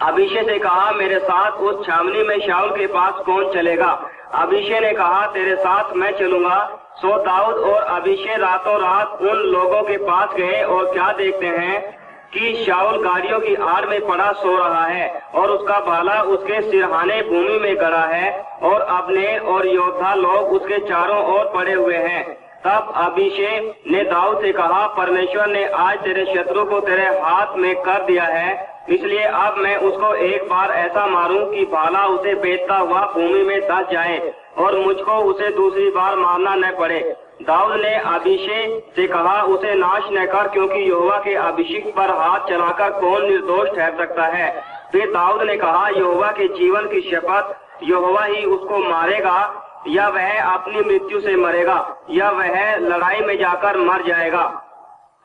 अबीशे से कहा, मेरे साथ उस छावनी में शाऊल के पास कौन चलेगा? अबीशे ने कहा, तेरे साथ मैं चलूंगा। सो दाऊद और अबीशे रातों रात उन लोगों के पास गए और क्या देखते हैं कि शाऊल गाड़ियों की आड़ में पड़ा सो रहा है और उसका भाला उसके सिरहाने भूमि में गड़ा है और अबनेर और योद्धा लोग उसके चारों ओर पड़े हुए हैं। तब अबीशे ने दाऊद से कहा, परमेश्वर ने आज तेरे शत्रु को तेरे हाथ में कर दिया है, इसलिए अब मैं उसको एक बार ऐसा मारूं कि भाला उसे बेचता हुआ भूमि में दस जाए और मुझको उसे दूसरी बार मारना न पड़े। दाऊद ने अबीशे से कहा, उसे नाश न कर, क्योंकि यहोवा के अभिषिक्त पर हाथ चलाकर कौन निर्दोष ठहर सकता है? फिर दाऊद ने कहा, यहोवा के जीवन की शपथ, यहोवा ही उसको मारेगा, या वह अपनी मृत्यु से मरेगा, या वह लड़ाई में जाकर मर जाएगा।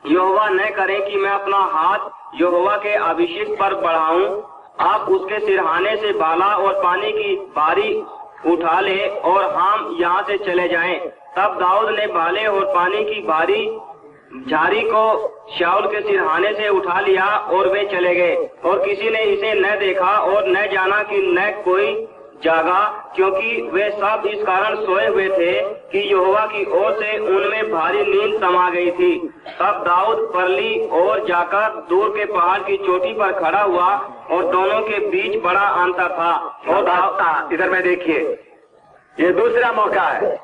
यहोवा न करे कि मैं अपना हाथ यहोवा के अभिषेक पर बढ़ाऊं। आप उसके सिरहाने से भाला और पानी की बारी उठा ले और हम यहाँ से चले जाएं। तब दाऊद ने भाले और पानी की बारी झारी को शाऊल के सिरहाने से उठा लिया और वे चले गए, और किसी ने इसे न देखा और न जाना कि न कोई जागा, क्योंकि वे सब इस कारण सोए हुए थे कि यहोवा की ओर से उनमें भारी नींद समा गई थी। तब दाऊद परली ओर जाकर दूर के पहाड़ की चोटी पर खड़ा हुआ और दोनों के बीच बड़ा अंतर था। और इधर में देखिए, ये दूसरा मौका है।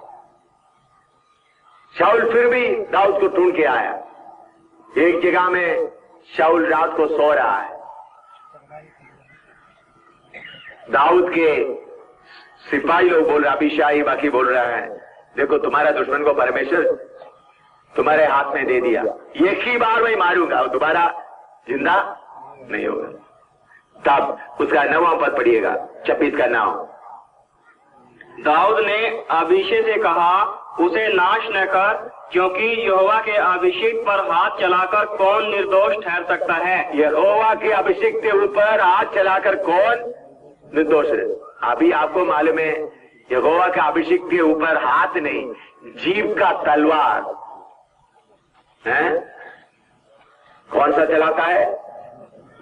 शाऊल फिर भी दाऊद को ढूंढ के आया। एक जगह में शाऊल रात को सो रहा है। दाऊद के सिपाही लोग बोल रहे, अबीशाई बाकी बोल रहे हैं, देखो तुम्हारा दुश्मन को परमेश्वर तुम्हारे हाथ में दे दिया, एक ही बार मैं मारूंगा और दोबारा जिंदा नहीं होगा। तब उसका नाम पर पड़िएगा, 26 का नाम। दाऊद ने अबीशे से कहा, उसे नाश न कर, क्योंकि यहोवा के अभिषेक पर हाथ चलाकर कौन निर्दोष ठहर सकता है? यहोवा के अभिषेक के ऊपर हाथ चलाकर कौन निर्दोष है? अभी आपको मालूम है, यहोवा के अभिषेक के ऊपर हाथ नहीं, जीव का तलवार है। कौन सा चलाता है?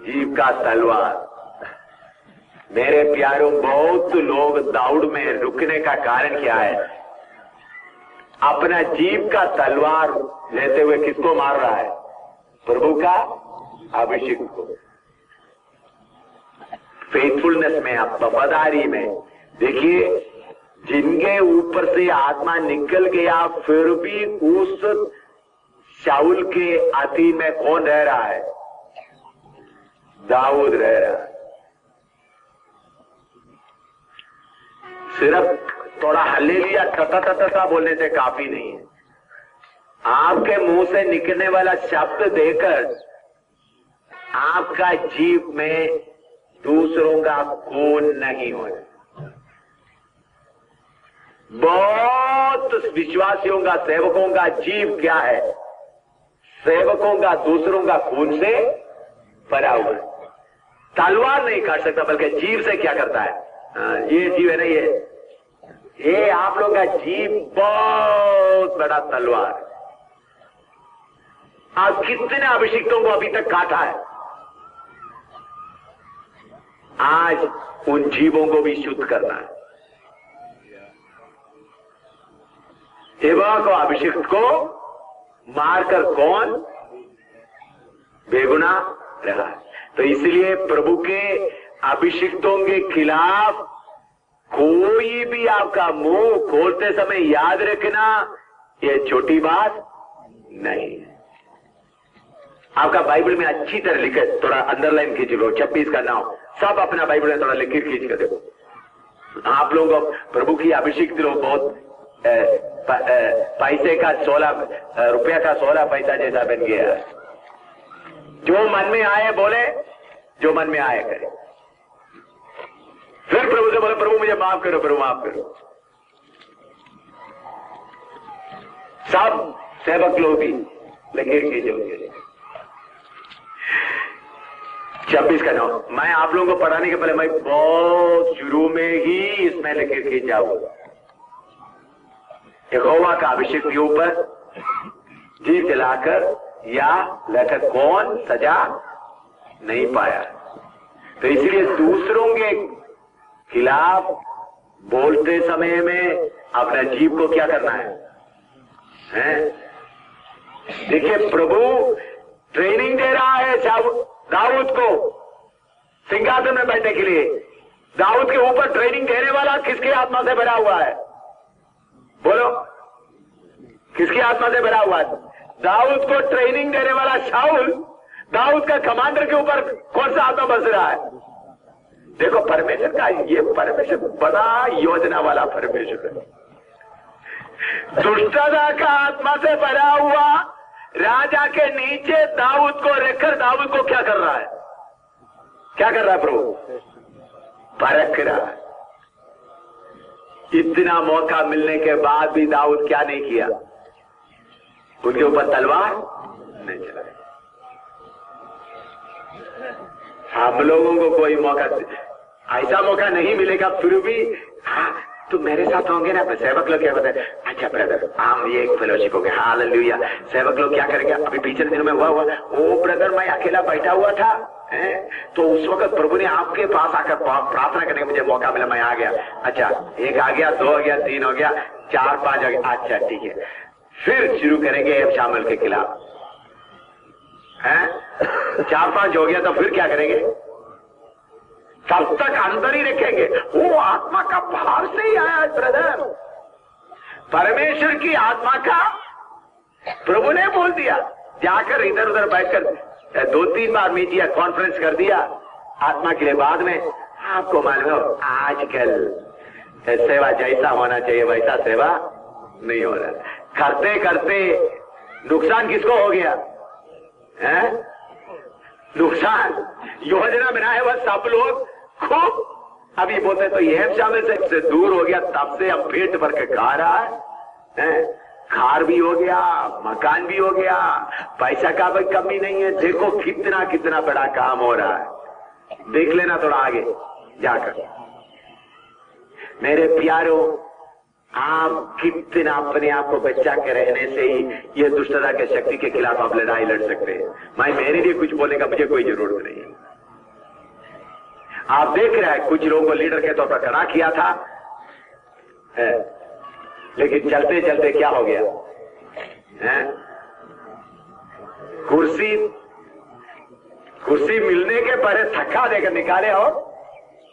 जीव का तलवार। मेरे प्यारों, बहुत लोग दौड़ में रुकने का कारण क्या है? अपना जीव का तलवार लेते हुए किसको मार रहा है? प्रभु का अभिषेक को। फेथफुलनेस में, वफादारी में। देखिए, जिनके ऊपर से आत्मा निकल गया फिर भी उस शाऊल के अधीन में कौन रह रहा है? दाऊद रह रहा है। सिर्फ थोड़ा हालेलुया टटा बोलने से काफी नहीं है। आपके मुंह से निकलने वाला शब्द देकर आपका जीव में दूसरों का खून नहीं हो। बहुत विश्वासियों का, सेवकों का जीव क्या है? सेवकों का दूसरों का खून से भरा हुआ है। तलवार नहीं काट सकता, बल्कि जीव से क्या करता है? ये जीव है ना, ये आप लोगों का जीव बहुत बड़ा तलवार। आप कितने अभिषिक्तों को अभी तक काटा है? आज उन जीवों को भी शुद्ध करना है। एवा को, अभिषिक्त को मारकर कौन बेगुनाह रहा है? तो इसलिए प्रभु के अभिषिक्तों के खिलाफ कोई भी आपका मुंह खोलते समय याद रखना, यह छोटी बात नहीं है। आपका बाइबल में अच्छी तरह लिखे, थोड़ा अंडरलाइन खींच लो, 26 का नाम सब अपना बाइबल में थोड़ा लिखित खींच कर देखो। आप लोगों को प्रभु की अभिषेक लोग बहुत पैसे का 16 रुपया का 16 पैसा जैसा बन गया। जो मन में आए बोले, जो मन में आए करे। फिर प्रभु से बोले, प्रभु मुझे माफ करो, प्रभु माफ करो। सब सेवक लोग भी लकीर खींचोगे। 26 का 9। मैं आप लोगों को पढ़ाने के पहले मैं बहुत शुरू में ही इसमें लकीर खींच जाऊंगा। यहोवा का अभिषेक के ऊपर जीव जलाकर या लेकर कौन सजा नहीं पाया। तो इसलिए दूसरों के खिलाफ बोलते समय में अपना जीव को क्या करना है? देखिए, प्रभु ट्रेनिंग दे रहा है दाऊद को सिंहासन में बैठने के लिए। दाऊद के ऊपर ट्रेनिंग देने वाला किसकी आत्मा से भरा हुआ है? बोलो, किसकी आत्मा से भरा हुआ है? दाऊद को ट्रेनिंग देने वाला शाऊल, दाऊद का कमांडर के ऊपर कौन सा आत्मा बस रहा है? देखो, परमेश्वर का ये परमेश्वर बड़ा योजना वाला परमेश्वर है। दुष्टता का आत्मा से भरा हुआ राजा के नीचे दाऊद को रखकर दाऊद को क्या कर रहा है? क्या कर रहा है प्रभु? परख रहा है। इतना मौका मिलने के बाद भी दाऊद क्या नहीं किया? उनके ऊपर तलवार नहीं चलाई। हम लोगों को कोई मौका, ऐसा मौका नहीं मिलेगा, फिर भी हाँ तो मेरे साथ होंगे ना। सेवक लोग क्या बताए? अच्छा ब्रदर, हम ये एक फेलोशिप हो गया, हालेलुया। सेवक लोग क्या करेंगे? अभी पिछले दिनों में हुआ ओ ब्रदर, मैं अकेला बैठा हुआ था तो उस वक्त प्रभु ने आपके पास आकर प्रार्थना करने का मुझे मौका मिला, मैं आ गया। अच्छा, 1 आ गया, 2 हो गया, 3 हो गया, 4 5 हो गया। अच्छा ठीक है, फिर शुरू करेंगे एब शामिल के खिलाफ। 4 5 हो गया तो फिर क्या करेंगे? तब तक अंदर ही रखेंगे। वो आत्मा का भाव से ही आया ब्रदर, परमेश्वर की आत्मा का प्रभु ने बोल दिया। जाकर इधर उधर बैठकर 2-3 बार मीडिया कॉन्फ्रेंस कर दिया आत्मा के लिए। बाद में आपको मालूम हो, आजकल सेवा जैसा होना चाहिए वैसा सेवा नहीं हो रहा। करते करते नुकसान किसको हो गया? नुकसान योजना बनाए हुआ सब लोग खूब अभी बोलते तो ये शामिल से दूर हो गया, तब से अब पेट भर के खा रहा है। खार भी हो गया, मकान भी हो गया, पैसा का भी कमी नहीं है। देखो कितना कितना बड़ा काम हो रहा है, देख लेना थोड़ा आगे जाकर। मेरे प्यारों, आप कितना अपने आप को बचा के रहने से ही ये दुष्टता के शक्ति के खिलाफ आप लड़ाई लड़ सकते हैं। मैं मेरे लिए कुछ बोलने का मुझे कोई जरूरत नहीं है। आप देख रहे हैं कुछ लोगों को लीडर के तौर पर खड़ा किया था लेकिन चलते चलते क्या हो गया? कुर्सी मिलने के पहले धक्का देकर निकाले और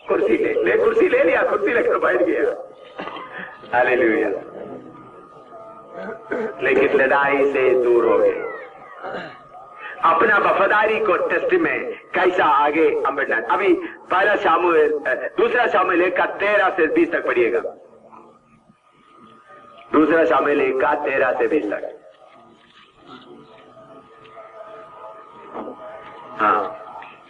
कुर्सी ले लिया, कुर्सी लेकर बैठ गया। हालेलुया। लेकिन लड़ाई से दूर हो गए। अपना वफादारी को टेस्ट में कैसा आगे हम बढ़ना। अभी पहला शामुएल, दूसरा शामुएल 1 का 13 से 20 तक पढ़िएगा। दूसरा शामुएल 1 का 13 से 20 तक। हाँ।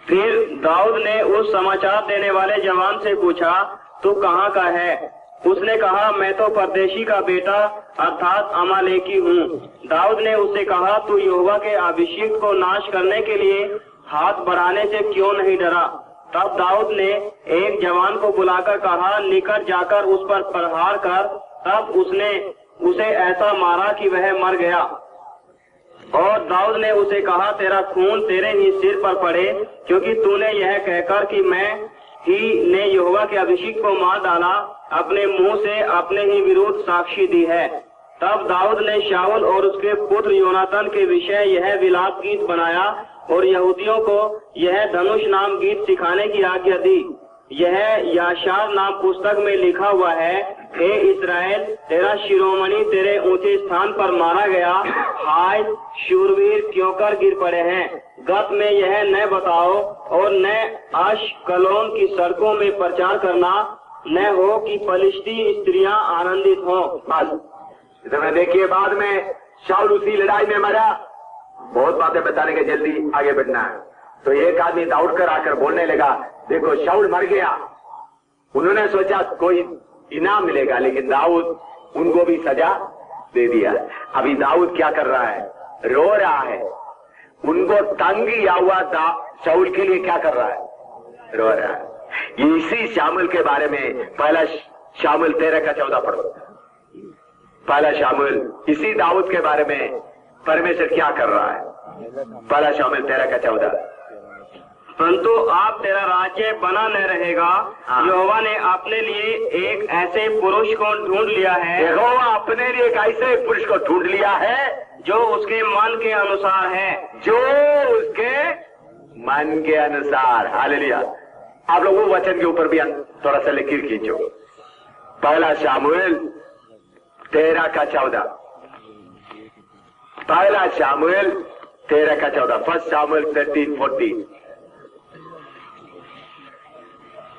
फिर दाऊद ने उस समाचार देने वाले जवान से पूछा, तू कहाँ का है? उसने कहा, मैं तो परदेशी का बेटा अर्थात अमालेकी हूँ। दाऊद ने उससे कहा, तू यहोवा के अभिषेक को नाश करने के लिए हाथ बढ़ाने से क्यों नहीं डरा? तब दाऊद ने एक जवान को बुलाकर कहा, निकट जाकर उस पर प्रहार कर। तब उसने उसे ऐसा मारा कि वह मर गया। और दाऊद ने उसे कहा, तेरा खून तेरे ही सिर पर पड़े, क्योंकि तूने यह कहकर कि मैं ही ने यहोवा के अभिषेक को मार डाला, अपने मुंह से अपने ही विरुद्ध साक्षी दी है। तब दाऊद ने शाऊल और उसके पुत्र योनातान के विषय यह विलाप गीत बनाया और यहूदियों को यह धनुष नाम गीत सिखाने की आज्ञा दी। यह याशार नाम पुस्तक में लिखा हुआ है, हे इस्राएल, तेरा शिरोमणि तेरे ऊंचे स्थान पर मारा गया। हाय शूरवीर क्यों कर गिर पड़े हैं? गत में यह न बताओ और न अश्कलोन की सड़कों में प्रचार करना, न हो कि फलिश्ती स्त्रियां आनंदित हो। बस इतना देखिए। बाद में शाऊल उसी लड़ाई में मरा। बहुत बातें बताने के जल्दी आगे बढ़ना है। तो एक आदमी दौड़ कर आकर बोलने लगा, देखो शाऊल मर गया। उन्होंने सोचा कोई इनाम मिलेगा, लेकिन दाऊद उनको भी सजा दे दिया। अभी दाऊद क्या कर रहा है? रो रहा है। उनको तंग किया हुआ शाऊल के लिए क्या कर रहा है? रो रहा है। इसी शामुल के बारे में पहला शामुल 13:14 पढ़ो। पहला शामुल इसी दाऊद के बारे में परमेश्वर क्या कर रहा है? पहला शामुल 13:14। परंतु आप तेरा राज्य बना न रहेगा। यहोवा ने अपने लिए एक ऐसे पुरुष को ढूंढ लिया है। यहोवा अपने लिए एक ऐसे पुरुष को ढूंढ लिया है जो उसके मन के अनुसार है। जो उसके मन के अनुसार। हालेलुया। आप लोग वो वचन के ऊपर भी थोड़ा सा लकीर खींचो। पहला शामुएल 13:14। पहला शामुएल 13:14। फर्स्ट शामुएल 13:14।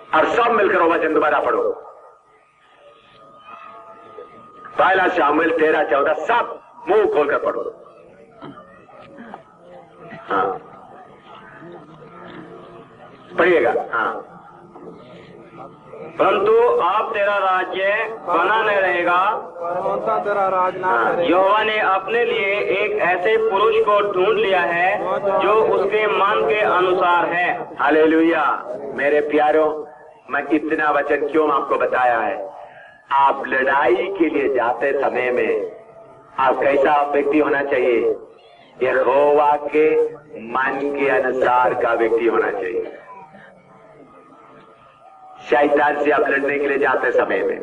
और सब मिलकर वो वचन दोबारा पढ़ो। पहला शामुएल 13:14। सब मुंह खोलकर पढ़ो। हाँ पढ़िएगा। हाँ। परंतु आप तेरा राज्य बना न रहेगा। तेरा राज ना करेगा। यहोवा ने अपने लिए एक ऐसे पुरुष को ढूंढ लिया है जो उसके मन के अनुसार है। हालेलुया। मेरे प्यारों, मैं इतना वचन क्यों आपको बताया है? आप लड़ाई के लिए जाते समय में आप कैसा व्यक्ति होना चाहिए? यहोवा के मन के अनुसार का व्यक्ति होना चाहिए। शैतान से आप लड़ने के लिए जाते समय में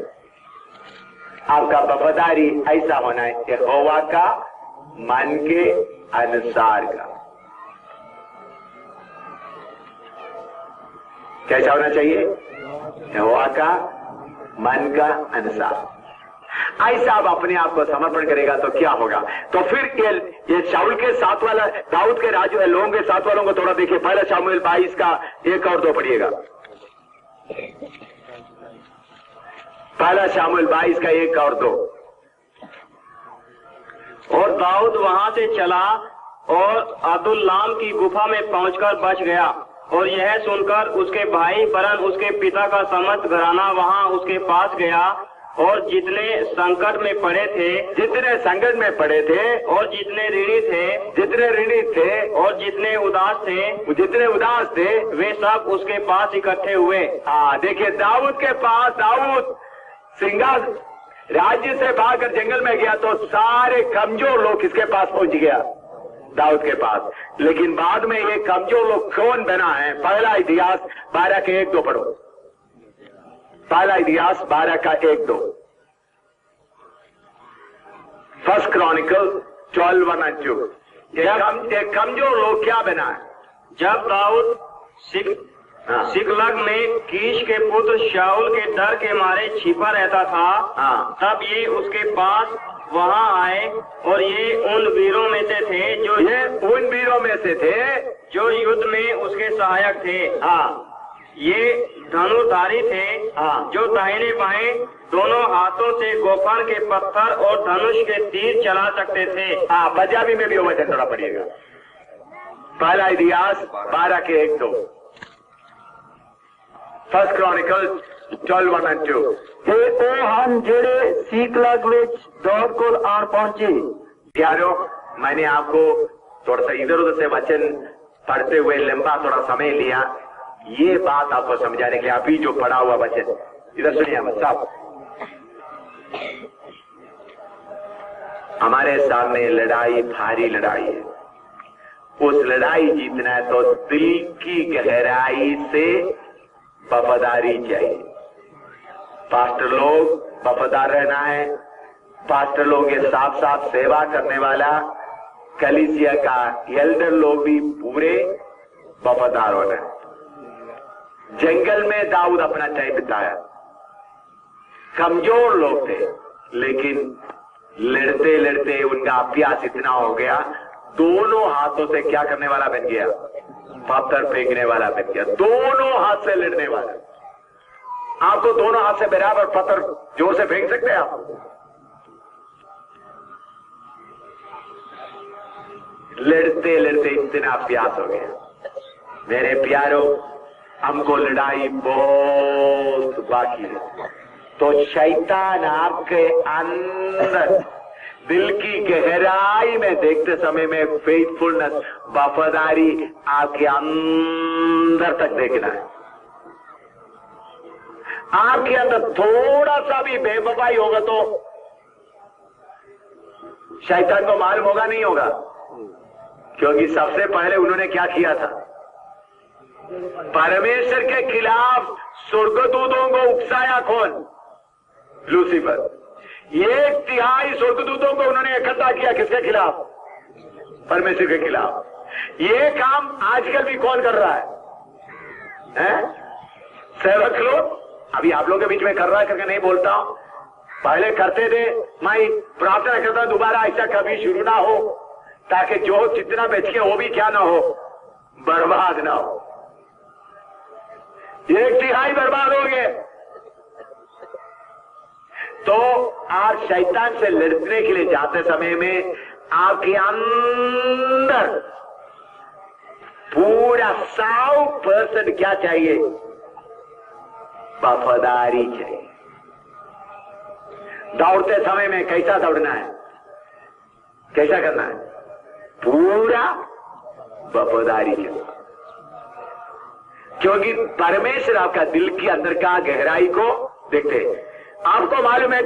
आपका वफादारी ऐसा होना है, यहोवा का मन के अनुसार का। कैसा होना चाहिए? यहोवा का मन का अनुसार। ऐसा आप अपने आप को समर्पण करेगा तो क्या होगा? तो फिर ये शाऊल के साथ वाला दाऊद के राजू है लोगों के साथ वालों को थोड़ा देखिए। पहला शामुएल 22 का 1 और 2 पढ़िएगा। पहला शामुएल 22 का 1 और 2। और दाऊद वहां से चला और अदुल्लाम की गुफा में पहुंचकर बच गया। और यह सुनकर उसके भाई वरन उसके पिता का समस्त घराना वहां उसके पास गया। और जितने संकट में पड़े थे और जितने ऋणी थे और जितने उदास थे वे सब उसके पास इकट्ठे हुए। हाँ देखिए, दाऊद सिंगार राज्य से भागकर जंगल में गया तो सारे कमजोर लोग किसके पास पहुंच गया? दाऊद के पास। लेकिन बाद में ये कमजोर लोग कौन बना है? पहला इतिहास 12 के 1-2 पढ़ो। पहला इतिहास 12 का 1-2। First Chronicle 12:1-2। एक कमजोर लोग क्या बना है? जब दाऊद सिकलग में कीश के पुत्र शाऊल के डर के मारे छिपा रहता था, तब ये उसके पास वहां आए। और ये उन वीरों में से थे जो युद्ध में उसके सहायक थे। ये धनुर्धारी थे जो दाहिने बाएं दोनों हाथों से गोफन के पत्थर और धनुष के तीर चला सकते थे। पंजाबी में भी वचन थोड़ा पढ़िएगा। पहला इतिहास 12 के 1-2। First Chronicle 12:1-2। ਉਹ ਹਨ ਜਿਹੜੇ ਸੀਕਲਗ ਵਿੱਚ ਦੌੜ ਕੋਲ ਆਣ ਪਹੁੰਚੇ। प्यारो, मैंने आपको थोड़ा सा इधर उधर से वचन पढ़ते हुए लंबा थोड़ा समय लिया ये बात आपको समझाने के लिए। अभी जो पढ़ा हुआ वचन इधर सुनिए साहब। हमारे सामने लड़ाई, भारी लड़ाई है। उस लड़ाई जीतना है तो दिल की गहराई से वफादारी चाहिए। पास्टर लोग वफादार रहना है। पास्टर लोग के साथ साथ सेवा करने वाला कलीसिया का एल्डर लोग भी पूरे वफादार होना है। जंगल में दाऊद अपना टाइम बिताया। कमजोर लोग थे लेकिन लड़ते लड़ते उनका अभ्यास इतना हो गया, दोनों हाथों से क्या करने वाला बन गया? पत्थर फेंकने वाला बन गया। दोनों हाथ से लड़ने वाला। आप तो दोनों हाथ से बराबर पत्थर जोर से फेंक सकते हैं आप? लड़ते लड़ते इतना अभ्यास हो गया। मेरे प्यारों, हमको लड़ाई बहुत बाकी है। तो शैतान आपके अंदर दिल की गहराई में देखते समय में फेथफुलनेस, वफादारी आपके अंदर तक देखना है। आपके अंदर थोड़ा सा भी बेवफाई होगा तो शैतान को मालूम होगा, नहीं होगा? क्योंकि सबसे पहले उन्होंने क्या किया था? परमेश्वर के खिलाफ स्वर्गदूतों को उकसाया। कौन? लूसीफर। 1/3 स्वर्गदूतों को उन्होंने इकट्ठा किया। किसके खिलाफ? परमेश्वर के खिलाफ। ये काम आजकल भी कौन कर रहा है? सेवक लोग। अभी आप लोगों के बीच में कर रहा है करके नहीं बोलता हूं, पहले करते थे। मैं प्रार्थना करता हूं दोबारा ऐसा कभी शुरू ना हो, ताकि जो जितना बचिए वो भी क्या ना हो, बर्बाद ना हो। 1/3 बर्बाद हो गए। तो आप शैतान से लड़ने के लिए जाते समय में आपके अंदर पूरा 100% क्या चाहिए? वफादारी चाहिए। दौड़ते समय में कैसा दौड़ना है? कैसा करना है? पूरा वफादारी चाहिए। क्योंकि परमेश्वर आपका दिल के अंदर का गहराई को देखते हैं। आपको मालूम है,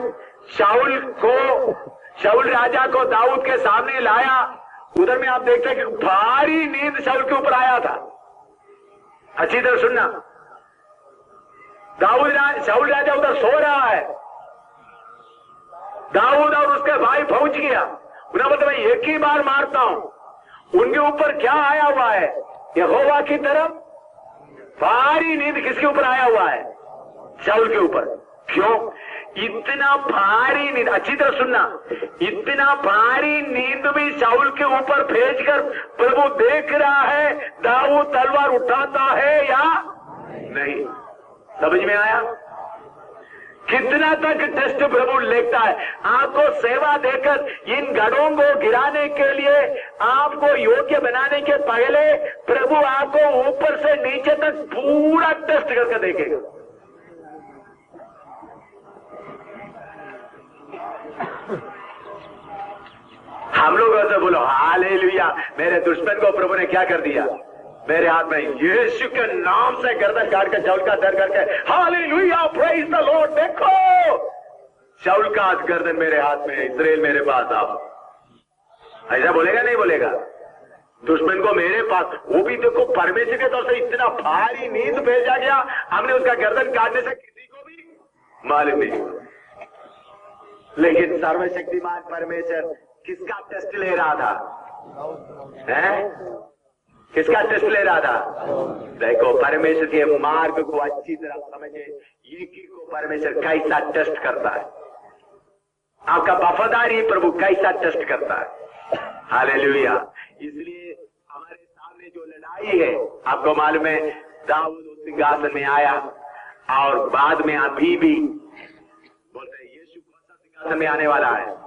शाऊल राजा को दाऊद के सामने लाया। उधर में आप देखते हैं कि भारी नींद शाऊल के ऊपर आया था। अच्छी तरह सुनना, शाऊल राजा उधर सो रहा है। दाऊद और उसके भाई पहुंच गया। उन्होंने बोला मैं एक ही बार मारता हूं। उनके ऊपर क्या आया हुआ है? यहोवा की तरफ भारी नींद किसके ऊपर आया हुआ है? शाऊल के ऊपर। क्यों? इतना भारी नींद, अच्छी तरह सुनना, इतना भारी नींद भी शाऊल के ऊपर भेजकर प्रभु देख रहा है दाऊद तलवार उठाता है या नहीं। समझ में आया? कितना तक टेस्ट प्रभु लेता है। आपको सेवा देकर इन गढ़ों को गिराने के लिए, आपको योग्य बनाने के पहले प्रभु आपको ऊपर से नीचे तक पूरा टेस्ट करके देखेगा। हम लोग ऐसे बोलो हालेलुया, मेरे दुश्मन को प्रभु ने क्या कर दिया? मेरे हाथ में यीशु के नाम से गर्दन काट के शाऊल का दर करके हालेलुया प्रेज द लॉर्ड। देखो शाऊल का गर्दन मेरे हाथ में, इस्राएल मेरे पास आओ। ऐसा बोलेगा नहीं बोलेगा? दुश्मन को मेरे पास, वो भी देखो परमेश्वर के तरफ से इतना भारी नींद भेजा गया, हमने उसका गर्दन काटने से किसी को भी मालूम नहीं। लेकिन सर्वशक्तिमान परमेश्वर किसका टेस्ट ले रहा था? किसका टेस्ट ले रहा था? देखो परमेश्वर के मार्ग को अच्छी तरह समझे। एक ही को परमेश्वर कैसा टेस्ट करता है, आपका वफादारी प्रभु कैसा टेस्ट करता है। हालेलुया। इसलिए हमारे सामने जो लड़ाई है, आपको मालूम है, दाऊद उस सिंहासन में आया और बाद में अभी भी बोलते हैं यीशु कौन सा सिंहासन में आने वाला है?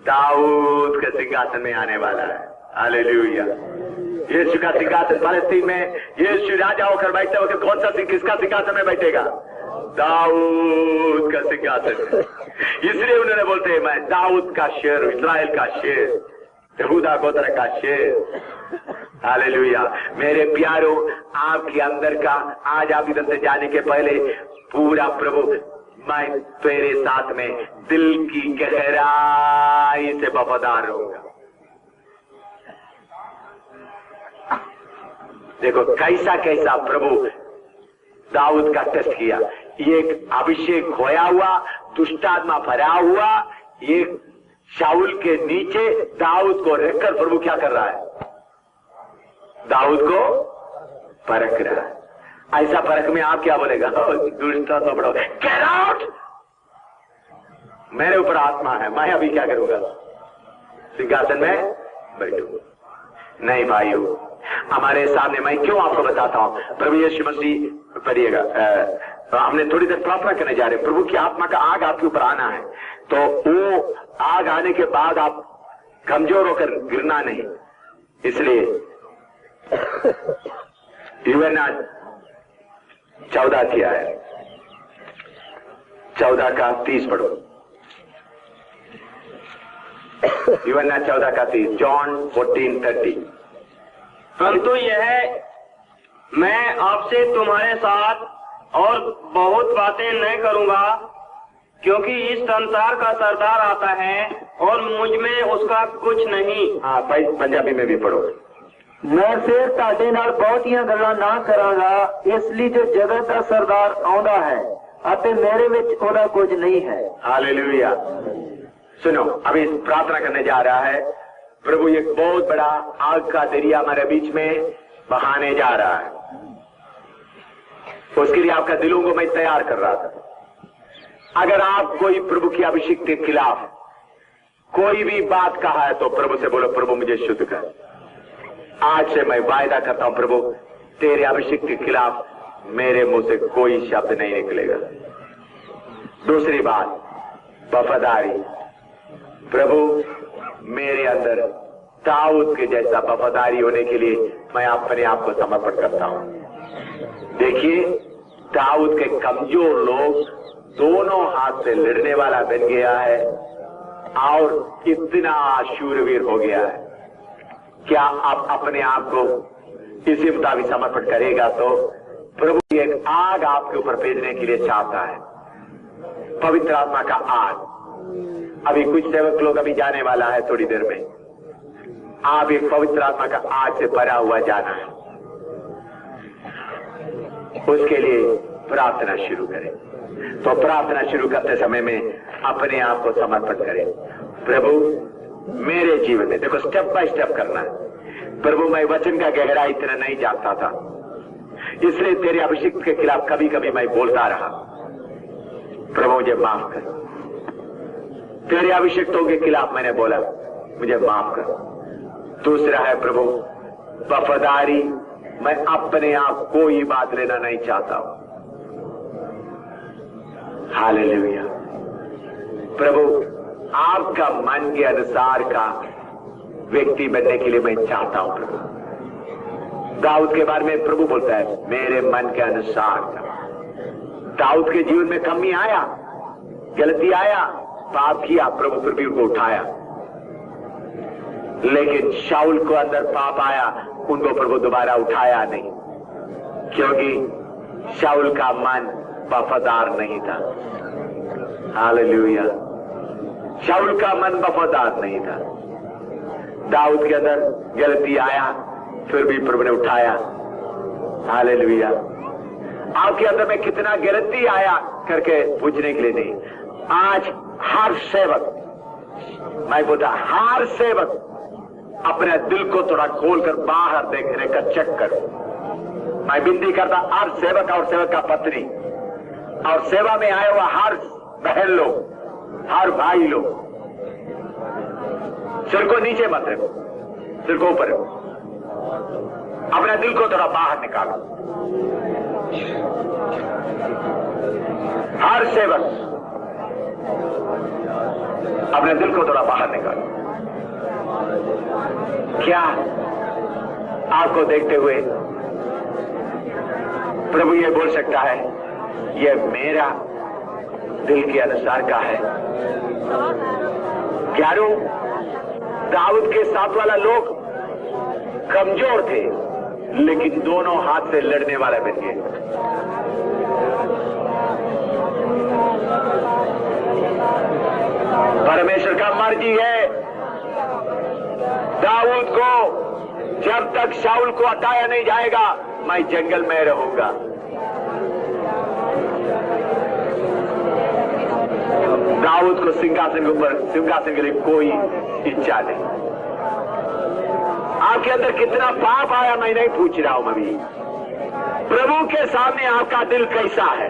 दाऊद के सिंहासन में आने वाला है। हालेलुया। यीशु का सिंहासन फलस्तीन में यीशु राजा होकर बैठते वक्त कौन सा किसका सिंहासन में बैठेगा? दाऊद का सिंहासन। इसलिए उन्होंने बोलते हैं मैं दाऊद का शेर, इस्राएल का शेर, यहूदा गोत्र का शेर। हालेलुया। मेरे प्यारों, आपके अंदर का आज आप इधर से जाने के पहले पूरा प्रभु मैं तेरे साथ में दिल की गहराई से वफादार रहूंगा। देखो कैसा कैसा प्रभु दाऊद का टेस्ट किया। एक अभिषेक खोया हुआ, दुष्टात्मा भरा हुआ, एक शाऊल के नीचे दाऊद को रखकर प्रभु क्या कर रहा है? दाऊद को परख रहा है। ऐसा परख में आप क्या बोलेगा? दुष्टा तो बड़ा, गेट आउट, मेरे ऊपर आत्मा है, मैं अभी क्या करूंगा? सिंहासन में बैठूंगा। नहीं भाइयों, हमारे सामने, मैं क्यों आपको बताता हूं, प्रभु यीशु मसीह पढ़िएगा, हमने थोड़ी देर प्रार्थना करने जा रहे हैं। प्रभु की आत्मा का आग आपके ऊपर आना है, तो वो आग आने के बाद आप कमजोर होकर गिरना नहीं। इसलिए यूहन्ना 14 किया है, 14 का 30 पढ़ो। यूहन्ना 14:30, जॉन 14:30। परंतु यह मैं आपसे तुम्हारे साथ और बहुत बातें नहीं करूंगा, क्योंकि इस संसार का सरदार आता है और मुझ में उसका कुछ नहीं। हाँ भाई, पंजाबी में भी पढ़ो। मैं फिर ਤੁਹਾਡੇ ਨਾਲ ਬਹੁਤੀਆਂ ਗੱਲਾਂ ਨਾ ਕਰਾਂਗਾ, ਇਸ ਲਈ ਜੋ ਜਗਤ ਦਾ ਸਰਦਾਰ ਆਉਂਦਾ ਹੈ ਅਤੇ ਮੇਰੇ ਵਿੱਚ ਉਹਦਾ ਕੁਝ नहीं है। हालेलुया। सुनो, अभी प्रार्थना करने जा रहा है। प्रभु एक बहुत बड़ा आग का दरिया हमारे बीच में बहाने जा रहा है। उसके लिए आपका दिलों को मैं तैयार कर रहा था। अगर आप कोई प्रभु की अभिषेक के खिलाफ कोई भी बात कहा है तो प्रभु से बोलो, प्रभु मुझे शुद्ध कर। आज से मैं वायदा करता हूं, प्रभु तेरे अभिषेक के खिलाफ मेरे मुंह से कोई शब्द नहीं निकलेगा। दूसरी बात, वफादारी। प्रभु मेरे अंदर दाऊद के जैसा वफादारी होने के लिए मैं अपने आप को समर्पण करता हूं। देखिए, दाऊद के कमजोर लोग दोनों हाथ से लड़ने वाला बन गया है और इतना शूरवीर हो गया है। क्या आप अपने आप को इसी मुताबिक समर्पण करेगा तो प्रभु एक आग आपके ऊपर भेजने के लिए चाहता है, पवित्र आत्मा का आग। अभी कुछ सेवक लोग अभी जाने वाला है, थोड़ी देर में आप एक पवित्र आत्मा का आग से भरा हुआ जाना है। उसके लिए प्रार्थना शुरू करें। तो प्रार्थना शुरू करते समय में अपने आप को समर्पित करें। प्रभु मेरे जीवन में, देखो स्टेप बाय स्टेप करना है। प्रभु मैं वचन का गहराई इतना नहीं जानता था, इसलिए तेरे अभिषेक के खिलाफ कभी कभी मैं बोलता रहा। प्रभु मुझे माफ कर। तेरे अभिषेक्तों के खिलाफ मैंने बोला, मुझे माफ कर। दूसरा है प्रभु वफादारी। मैं अपने आप कोई बात लेना नहीं चाहता हूं। हालेलुया। प्रभु आपका मन के अनुसार का व्यक्ति बनने के लिए मैं चाहता हूं। प्रभु दाऊद के बारे में प्रभु बोलता है, मेरे मन के अनुसार का। दाऊद के जीवन में कमी आया, गलती आया, पाप किया, प्रभु फिर भी उनको उठाया। लेकिन शाऊल को अंदर पाप आया, उनको प्रभु दोबारा उठाया नहीं, क्योंकि शाऊल का मन वफादार नहीं था। हालेलुया। शाऊल का मन वफादार नहीं था। दाऊद के अंदर गलती आया, फिर भी प्रभु ने उठाया। हालेलुया। आपके अंदर में कितना गलती आया करके पूछने के लिए नहीं। आज हर सेवक, मैं बोलता हर सेवक अपने दिल को थोड़ा खोलकर बाहर देखने का चेक करो। मैं विनती करता हर सेवक और सेवक का पत्नी और सेवा में आए हुआ हर बहन लोग, हर भाई लोग, सिर को नीचे मत रखो, सिर को ऊपर रखो। अपने दिल को थोड़ा बाहर निकालो। हर सेवक अपने दिल को थोड़ा बाहर निकालो। क्या आपको देखते हुए प्रभु ये बोल सकता है, ये मेरा दिल के अनुसार का है? ग्यारह दाऊद के साथ वाला लोग कमजोर थे, लेकिन दोनों हाथ से लड़ने वाले बन गए। परमेश्वर का मर्जी है, दाऊद को जब तक शाऊल को हटाया नहीं जाएगा, मैं जंगल में रहूंगा। दाऊद को सिंहासन के ऊपर, सिंहासन के लिए कोई इच्छा नहीं। आपके अंदर कितना पाप आया मैं नहीं पूछ रहा हूं अभी। प्रभु के सामने आपका दिल कैसा है?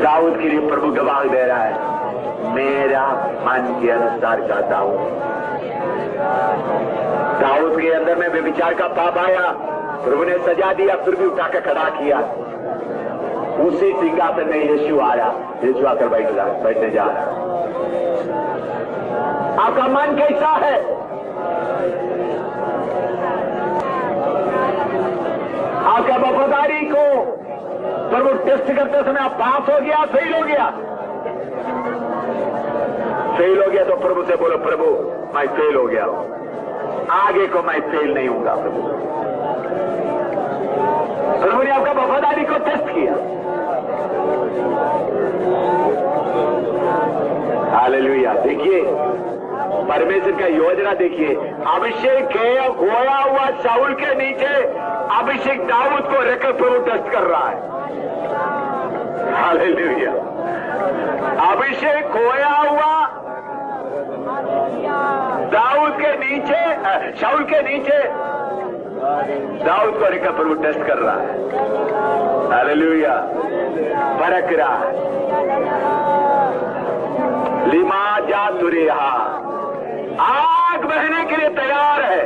दाऊद के लिए प्रभु गवाह दे रहा है, मेरा मन के अनुसार चाहता हूं। दाऊद के अंदर में व्यभिचार का पाप आया, प्रभु ने सजा दिया, फिर भी उठाकर खड़ा किया। उसी सिंहासन में यीशु आया, यीशु आकर बैठने जा रहा। आपका मन कैसा है? टेस्ट करते समय आप पास हो गया, फेल हो गया? फेल हो गया तो प्रभु से बोलो, प्रभु मैं फेल हो गया हूं, आगे को मैं फेल नहीं होऊंगा। प्रभु ने आपका वफादारी को टेस्ट किया। हालेलुया। देखिए परमेश्वर का योजना देखिए, अभिषेक खोया हुआ शाऊल के नीचे अभिषेक दाऊद को रखकर प्रभु टेस्ट कर रहा है। हालेलुया। अभिषेक खोया हुआ दाऊद के नीचे, शाऊल के नीचे दाऊद को रखकर प्रभु टेस्ट कर रहा है। हालेलुया। परख रहा है। लिमा जा तुरे आग बहने के लिए तैयार है।